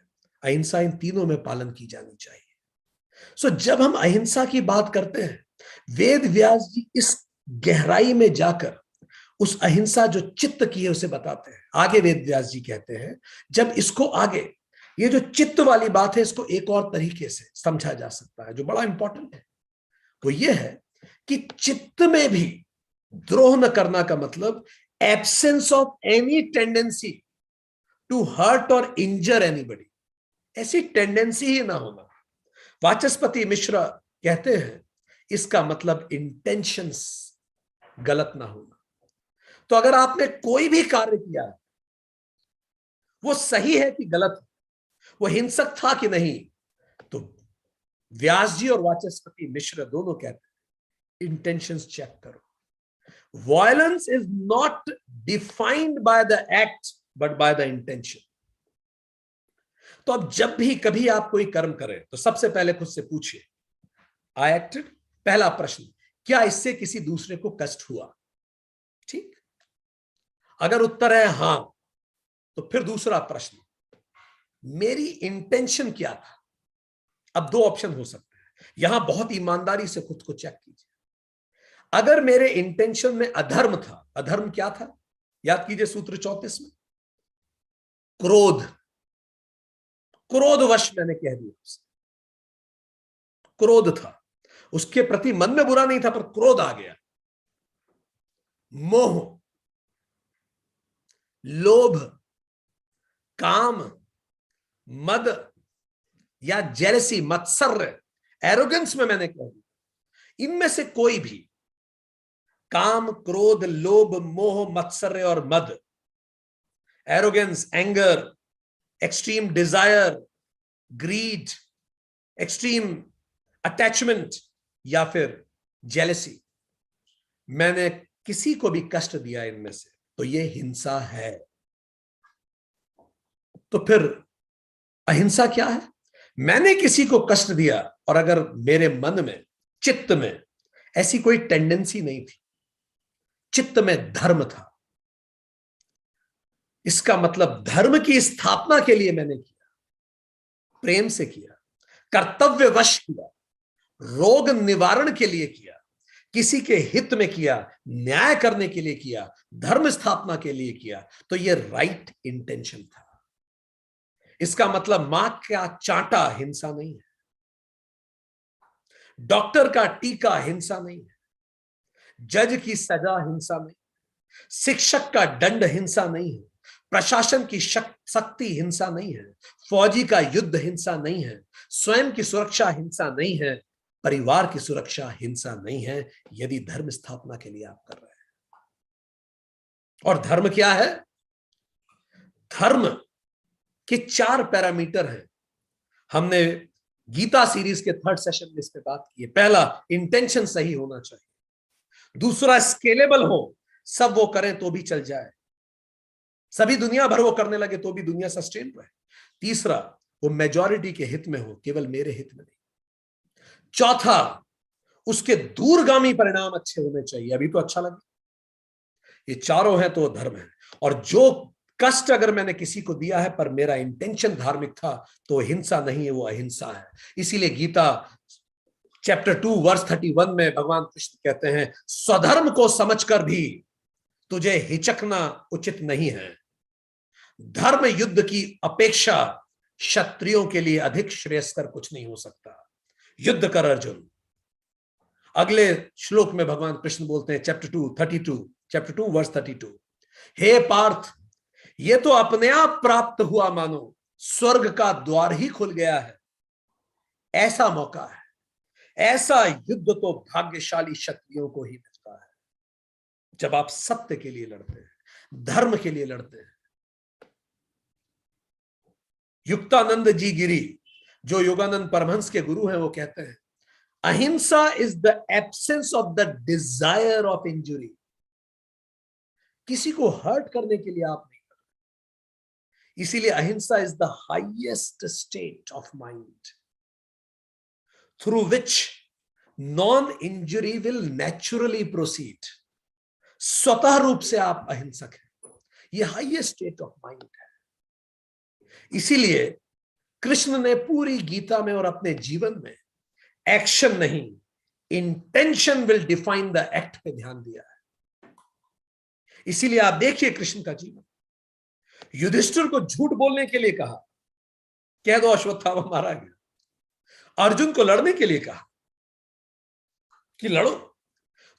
Speaker 1: अहिंसा इन तीनों में पालन की जानी चाहिए। सो जब हम अहिंसा की बात करते हैं, वेद व्यास जी इस गहराई में जाकर उस अहिंसा जो चित्त की है उसे बताते हैं। आगे वेद व्यास जी कहते हैं, जब इसको आगे, ये जो चित्त वाली बात है, इसको एक और तरीके से समझा जा सकता है जो बड़ा इंपॉर्टेंट है। वो ये है कि चित्त में भी द्रोह न करना का मतलब absence of any tendency to hurt और इंजर एनीबडी। ऐसी टेंडेंसी ही ना होना। वाचस्पति मिश्रा कहते हैं, इसका मतलब इंटेंशंस गलत ना होना। तो अगर आपने कोई भी कार्य किया, वो सही है कि गलत है, वो हिंसक था कि नहीं, तो व्यास जी और वाचस्पति मिश्र दोनों कहते हैं, इंटेंशंस चेक करो। Violence is not defined by the act but by the intention. तो अब जब भी कभी आप कोई कर्म करें, तो सबसे पहले खुद से पूछिए, आई एक्टेड? पहला प्रश्न, क्या इससे किसी दूसरे को कष्ट हुआ? ठीक, अगर उत्तर है हां, तो फिर दूसरा प्रश्न, मेरी इंटेंशन क्या था? अब दो ऑप्शन हो सकते हैं, यहां बहुत ईमानदारी से खुद को चेक कीजिए। अगर मेरे इंटेंशन में अधर्म था, अधर्म क्या था? याद कीजिए सूत्र 34 में, क्रोध। क्रोधवश मैंने कह दिया, क्रोध था, उसके प्रति मन में बुरा नहीं था, पर क्रोध आ गया, मोह, लोभ, काम, मद या जेलसी, मत्सर्य, एरोगेंस में मैंने कह दिया, इनमें से कोई भी काम, क्रोध, लोभ, मोह, मत्सर्य और मद, arrogance, anger, extreme desire, greed, extreme attachment या फिर जेलसी, मैंने किसी को भी कष्ट दिया इनमें से, तो यह हिंसा है। तो फिर अहिंसा क्या है? मैंने किसी को कष्ट दिया और अगर मेरे मन में, चित्त में ऐसी कोई टेंडेंसी नहीं थी, चित्त में धर्म था, इसका मतलब धर्म की स्थापना के लिए मैंने किया, प्रेम से किया, कर्तव्यवश किया, रोग निवारण के लिए किया, किसी के हित में किया, न्याय करने के लिए किया, धर्म स्थापना के लिए किया, तो यह राइट इंटेंशन था। इसका मतलब मां का चांटा हिंसा नहीं है, डॉक्टर का टीका हिंसा नहीं है, जज की सजा हिंसा नहीं, शिक्षक का दंड हिंसा नहीं है, प्रशासन की सख्ती हिंसा नहीं है, फौजी का युद्ध हिंसा नहीं है, स्वयं की सुरक्षा हिंसा नहीं है, परिवार की सुरक्षा हिंसा नहीं है, यदि धर्म स्थापना के लिए आप कर रहे हैं। और धर्म क्या है? धर्म के 4 पैरामीटर हैं। हमने गीता सीरीज के 3rd सेशन में इस पे बात की है। पहला, इंटेंशन सही होना चाहिए। दूसरा, स्केलेबल हो, सब वो करें तो भी चल जाए, सभी दुनिया भर वो करने लगे तो भी दुनिया सस्टेन रहे। तीसरा, वो मेजॉरिटी के हित में हो, केवल मेरे हित में नहीं। चौथा, उसके दूरगामी परिणाम अच्छे होने चाहिए, अभी तो अच्छा लगे। ये चारों हैं तो धर्म है। और जो कष्ट अगर मैंने किसी को दिया है पर मेरा इंटेंशन धार्मिक था, तो हिंसा नहीं है, वो अहिंसा है। इसीलिए गीता चैप्टर 2 वर्स 31 में भगवान कृष्ण कहते हैं, स्वधर्म को समझकर भी तुझे हिचकना उचित नहीं है। धर्म युद्ध की अपेक्षा क्षत्रियों के लिए अधिक श्रेयस्कर कुछ नहीं हो सकता। युद्ध कर अर्जुन। अगले श्लोक में भगवान कृष्ण बोलते हैं चैप्टर 2 वर्स 32, हे पार्थ, ये तो अपने आप प्राप्त हुआ मानो स्वर्ग का द्वार ही खुल गया है। ऐसा मौका है, ऐसा युद्ध तो भाग्यशाली क्षत्रियों को ही मिलता है, जब आप सत्य के लिए लड़ते हैं, धर्म के लिए लड़ते हैं। युक्तानंद जी गिरी, जो योगानंद परमहंस के गुरु हैं, वो कहते हैं, अहिंसा is the absence of the desire of injury. किसी को हर्ट करने के लिए आप नहीं कर रहे, इसीलिए अहिंसा is the highest state of mind through which non injury will naturally proceed. स्वतः रूप से आप अहिंसक हैं, यह हाईएस्ट स्टेट ऑफ माइंड है। इसीलिए कृष्ण ने पूरी गीता में और अपने जीवन में एक्शन नहीं, intention will define the act पे ध्यान दिया है। इसीलिए आप देखिए कृष्ण का जीवन, युधिष्ठिर को झूठ बोलने के लिए कहा, कह दो अश्वत्थामा मारा गया। अर्जुन को लड़ने के लिए कहा कि लड़ो।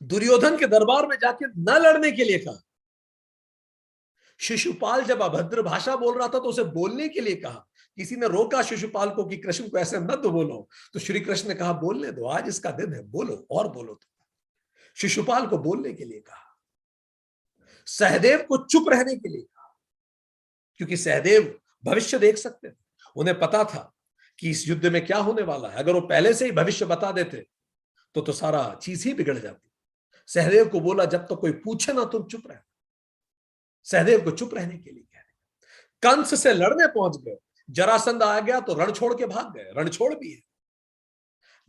Speaker 1: दुर्योधन के दरबार में जाके न लड़ने के लिए कहा। शिशुपाल जब अभद्र भाषा बोल रहा था तो उसे बोलने के लिए कहा। किसी ने रोका शिशुपाल को कि कृष्ण को ऐसे मत बोलो, तो श्री कृष्ण ने कहा, बोलने दो, आज इसका दिन है, बोलो और बोलो। तो शिशुपाल को बोलने के लिए कहा। सहदेव को चुप रहने के लिए कहा, क्योंकि सहदेव भविष्य देख सकते थे। उन्हें पता था कि इस युद्ध में क्या होने वाला है। अगर वो पहले से ही भविष्य बता देते तो सारा चीज ही बिगड़ जाती। सहदेव को बोला, जब तक तो कोई पूछे ना तुम चुप रह। सहदेव को चुप रहने के लिए कह दिया। कंस से लड़ने पहुंच गए, जरासंध आ गया तो रण छोड़ के भाग गए, रण छोड़ भी है।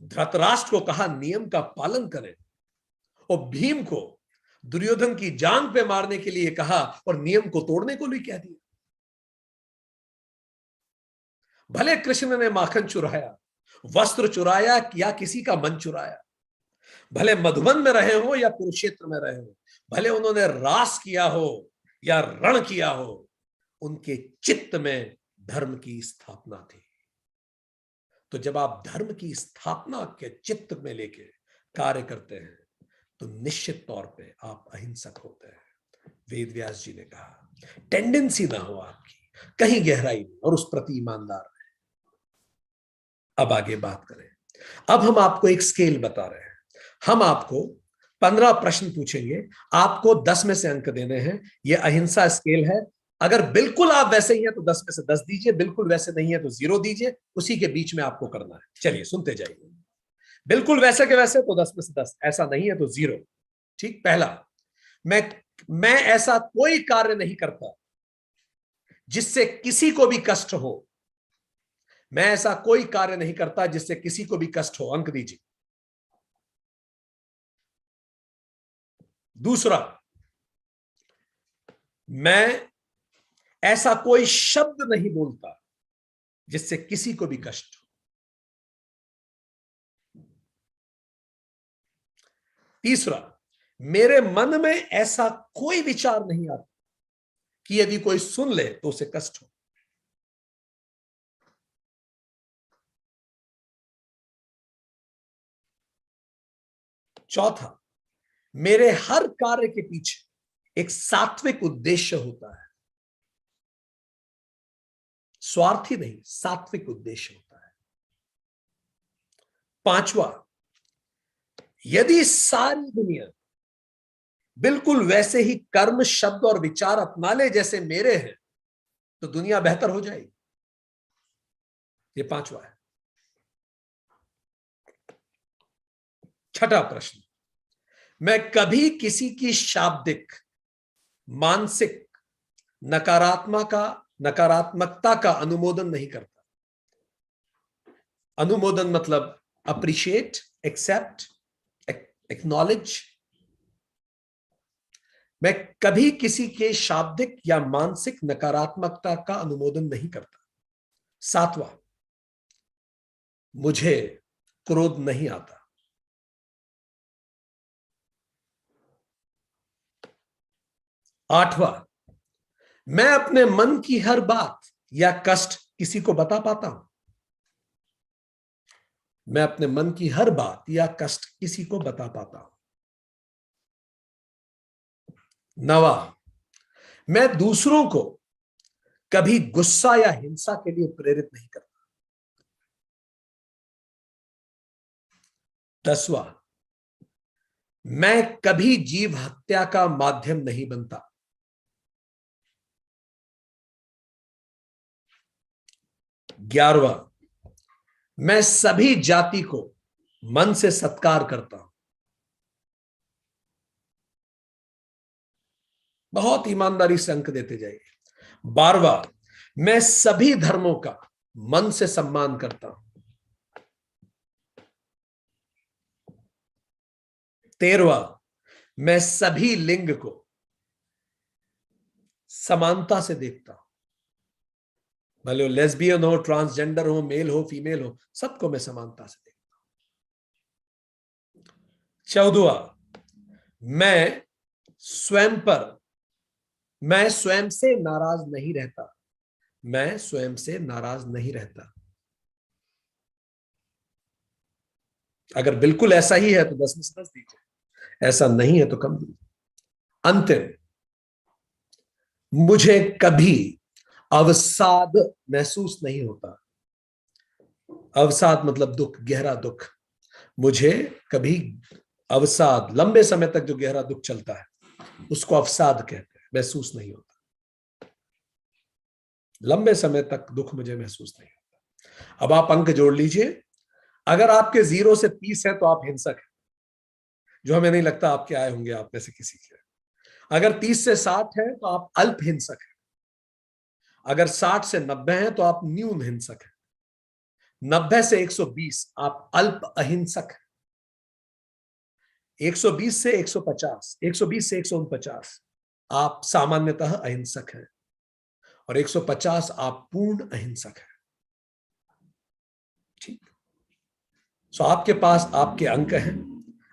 Speaker 1: धृतराष्ट्र को कहा नियम का पालन करें, और भीम को दुर्योधन की जांग पे मारने के लिए कहा और नियम को तोड़ने को भी कह दिया। भले कृष्ण ने माखन चुराया, वस्त्र चुराया या किसी का मन चुराया, भले मधुबन में रहे हो या कुरुक्षेत्र में रहे हो, भले उन्होंने रास किया हो या रण किया हो, उनके चित्त में धर्म की स्थापना थी। तो जब आप धर्म की स्थापना के चित्त में लेके कार्य करते हैं तो निश्चित तौर पे आप अहिंसक होते हैं। वेद व्यास जी ने कहा टेंडेंसी ना हो आपकी, कहीं गहराई नहीं, और उस प्रति ईमानदार रहे। अब आगे बात करें। अब हम आपको एक स्केल बता रहे हैं। हम आपको 15 प्रश्न पूछेंगे, आपको 10 में से अंक देने हैं। यह अहिंसा स्केल है। अगर बिल्कुल आप वैसे ही हैं तो 10 में से 10 दीजिए, बिल्कुल वैसे नहीं है तो 0 दीजिए। उसी के बीच में आपको करना है। चलिए सुनते जाइए। बिल्कुल वैसे के वैसे तो 10 में से 10, ऐसा नहीं है तो 0। ठीक। पहला, मैं ऐसा कोई कार्य नहीं करता जिससे किसी को भी कष्ट हो। मैं ऐसा कोई कार्य नहीं करता जिससे किसी को भी कष्ट हो। अंक दीजिए। दूसरा, मैं ऐसा कोई शब्द नहीं बोलता जिससे किसी को भी कष्ट हो। तीसरा, मेरे मन में ऐसा कोई विचार नहीं आता कि यदि कोई सुन ले तो उसे कष्ट हो। चौथा, मेरे हर कार्य के पीछे एक सात्विक उद्देश्य होता है। स्वार्थी नहीं, सात्विक उद्देश्य होता है। पांचवा, यदि सारी दुनिया बिल्कुल वैसे ही कर्म, शब्द और विचार अपना ले जैसे मेरे हैं तो दुनिया बेहतर हो जाएगी। ये पांचवा है। छठा प्रश्न, मैं कभी किसी की शाब्दिक, मानसिक नकारात्मकता का अनुमोदन नहीं करता। अनुमोदन मतलब अप्रिशिएट, एक्सेप्ट, एक्नॉलेज। मैं कभी किसी के शाब्दिक या मानसिक नकारात्मकता का अनुमोदन नहीं करता। सातवां, मुझे क्रोध नहीं आता। आठवां, मैं अपने मन की हर बात या कष्ट किसी को बता पाता हूं। मैं अपने मन की हर बात या कष्ट किसी को बता पाता हूं। नवा, मैं दूसरों को कभी गुस्सा या हिंसा के लिए प्रेरित नहीं करता। 10वां, मैं कभी जीव हत्या का माध्यम नहीं बनता। 11वां, मैं सभी जाति को मन से सत्कार करता हूं। बहुत ईमानदारी से अंक देते जाइए। 12वां, मैं सभी धर्मों का मन से सम्मान करता हूं। 13वां, मैं सभी लिंग को समानता से देखता हूं। भले वो लेस्बियन हो, ट्रांसजेंडर हो, मेल हो, फीमेल हो, सबको मैं समानता से देखता हूं। 14वां, मैं स्वयं से नाराज नहीं रहता। मैं स्वयं से नाराज नहीं रहता। अगर बिल्कुल ऐसा ही है तो 10 में से 10 दीजिए, ऐसा नहीं है तो कम दीजिए। अंतिम, मुझे कभी अवसाद महसूस नहीं होता। अवसाद मतलब दुख, गहरा दुख। मुझे कभी अवसाद, लंबे समय तक जो गहरा दुख चलता है उसको अवसाद कहते हैं, महसूस नहीं होता। लंबे समय तक दुख मुझे महसूस नहीं होता। अब आप अंक जोड़ लीजिए। अगर आपके 0 से 30 है तो आप हिंसक हैं, जो हमें नहीं लगता आपके आए होंगे आप में से किसी के। अगर 30 से 60 है तो आप अल्प हिंसक हैं। अगर 60 से 90 है तो आप न्यून हिंसक हैं। 90 से 120 आप अल्प अहिंसक हैं। 120 से 150, 120 से 149 आप सामान्यतः अहिंसक हैं, और 150 आप पूर्ण अहिंसक हैं। ठीक। सो आपके पास आपके अंक हैं।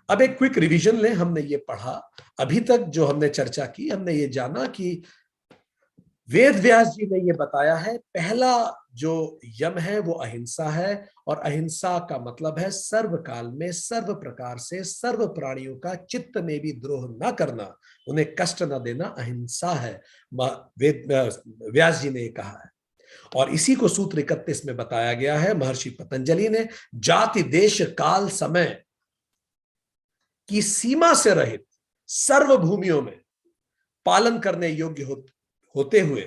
Speaker 1: अब एक क्विक रिवीजन लें। हमने ये पढ़ा, अभी तक जो हमने चर्चा की, हमने ये जाना कि वेद व्यास जी ने यह बताया है, पहला जो यम है वो अहिंसा है, और अहिंसा का मतलब है सर्वकाल में सर्व प्रकार से सर्व प्राणियों का चित्त में भी द्रोह न करना, उन्हें कष्ट न देना अहिंसा है। वेद व्यास जी ने कहा है। और इसी को सूत्र 31 में बताया गया है महर्षि पतंजलि ने, जाति देश काल समय की सीमा से रहित सर्व भूमियों में पालन करने योग्य होते हुए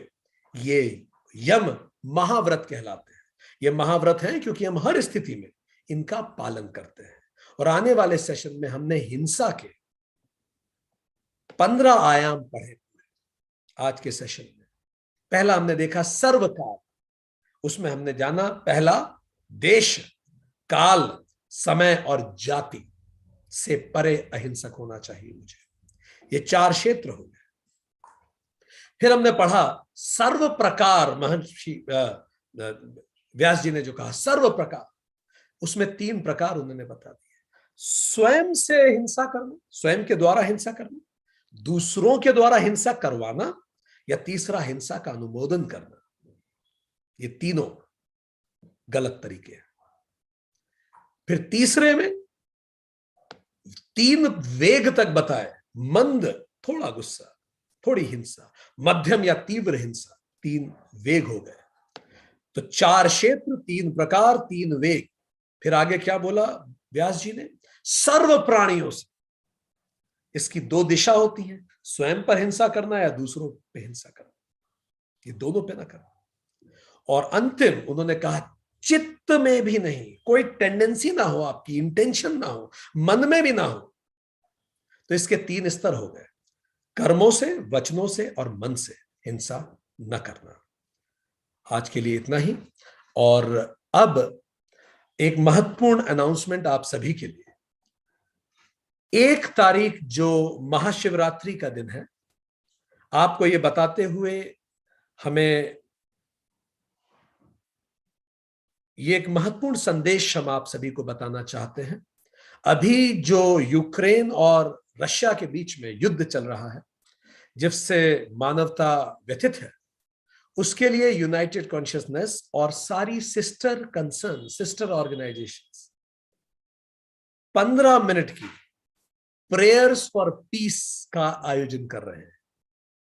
Speaker 1: ये यम महाव्रत कहलाते हैं। ये महाव्रत हैं क्योंकि हम हर स्थिति में इनका पालन करते हैं। और आने वाले सेशन में हमने हिंसा के 15 आयाम पढ़े। आज के सेशन में पहला हमने देखा सर्वकाल, उसमें हमने जाना पहला देश, काल, समय और जाति से परे अहिंसक होना चाहिए मुझे। ये 4 क्षेत्र हो गए। फिर हमने पढ़ा सर्व प्रकार, महर्षि व्यास जी ने जो कहा सर्व प्रकार, उसमें 3 प्रकार उन्होंने बता दिए। स्वयं से हिंसा करना, स्वयं के द्वारा हिंसा करना, दूसरों के द्वारा हिंसा करवाना, या तीसरा हिंसा का अनुमोदन करना। ये तीनों गलत तरीके हैं। फिर तीसरे में 3 वेग तक बताए, मंद, थोड़ा गुस्सा, थोड़ी हिंसा, मध्यम या तीव्र हिंसा, 3 वेग हो गए। तो 4 क्षेत्र, 3 प्रकार, 3 वेग। फिर आगे क्या बोला व्यास जी ने, सर्व प्राणियों से। इसकी 2 दिशा होती है, स्वयं पर हिंसा करना या दूसरों पर हिंसा करना, ये दोनों पे ना करना। और अंतिम उन्होंने कहा चित्त में भी नहीं, कोई टेंडेंसी ना हो, आपकी इंटेंशन ना हो, मन में भी ना हो। तो इसके 3 स्तर हो गए, कर्मों से, वचनों से और मन से हिंसा न करना। आज के लिए इतना ही। और अब एक महत्वपूर्ण अनाउंसमेंट आप सभी के लिए। 1 तारीख जो महाशिवरात्रि का दिन है, आपको ये बताते हुए हमें ये एक महत्वपूर्ण संदेश हम आप सभी को बताना चाहते हैं। अभी जो यूक्रेन और रशिया के बीच में युद्ध चल रहा है, जिससे मानवता व्यथित है, उसके लिए यूनाइटेड कॉन्शियसनेस और सारी सिस्टर ऑर्गेनाइजेशंस 15 मिनट की प्रेयर्स फॉर पीस का आयोजन कर रहे हैं।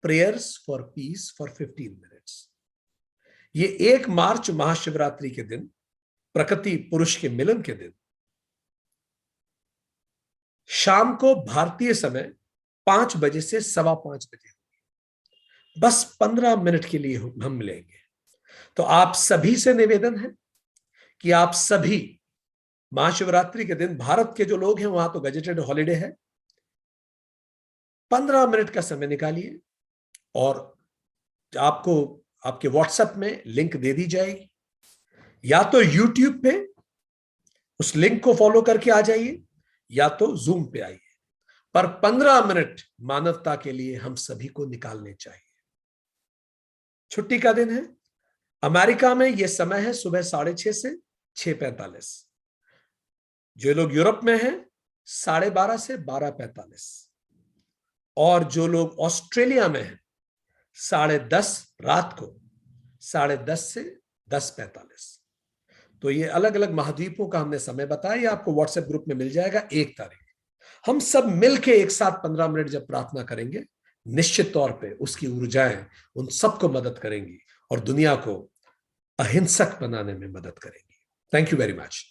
Speaker 1: Prayers for piece for 15 minutes. ये 1 मार्च महाशिवरात्रि के दिन, प्रकृति पुरुष के मिलन के दिन, शाम को भारतीय समय 5 बजे से 5:15 बजे, बस 15 मिनट के लिए हम मिलेंगे। तो आप सभी से निवेदन है कि आप सभी महाशिवरात्रि के दिन, भारत के जो लोग हैं वहां तो गजेटेड हॉलिडे है, 15 मिनट का समय निकालिए और आपको आपके व्हाट्सएप में लिंक दे दी जाएगी, या तो यूट्यूब पे उस लिंक को फॉलो करके आ जाइए, या तो जूम पे आइए, पर 15 मिनट मानवता के लिए हम सभी को निकालने चाहिए। छुट्टी का दिन है। अमेरिका में यह समय है सुबह 6:30 से 6:45। जो लोग यूरोप में हैं 12:30 से 12:45, और जो लोग ऑस्ट्रेलिया में हैं 10:30 रात को, 10:30 से 10:45। तो ये अलग अलग महाद्वीपों का हमने समय बताया, ये आपको व्हाट्सएप ग्रुप में मिल जाएगा। 1 तारीख हम सब मिलके एक साथ 15 मिनट जब प्रार्थना करेंगे, निश्चित तौर पे उसकी ऊर्जाएं उन सबको मदद करेंगी और दुनिया को अहिंसक बनाने में मदद करेंगी। Thank you very much.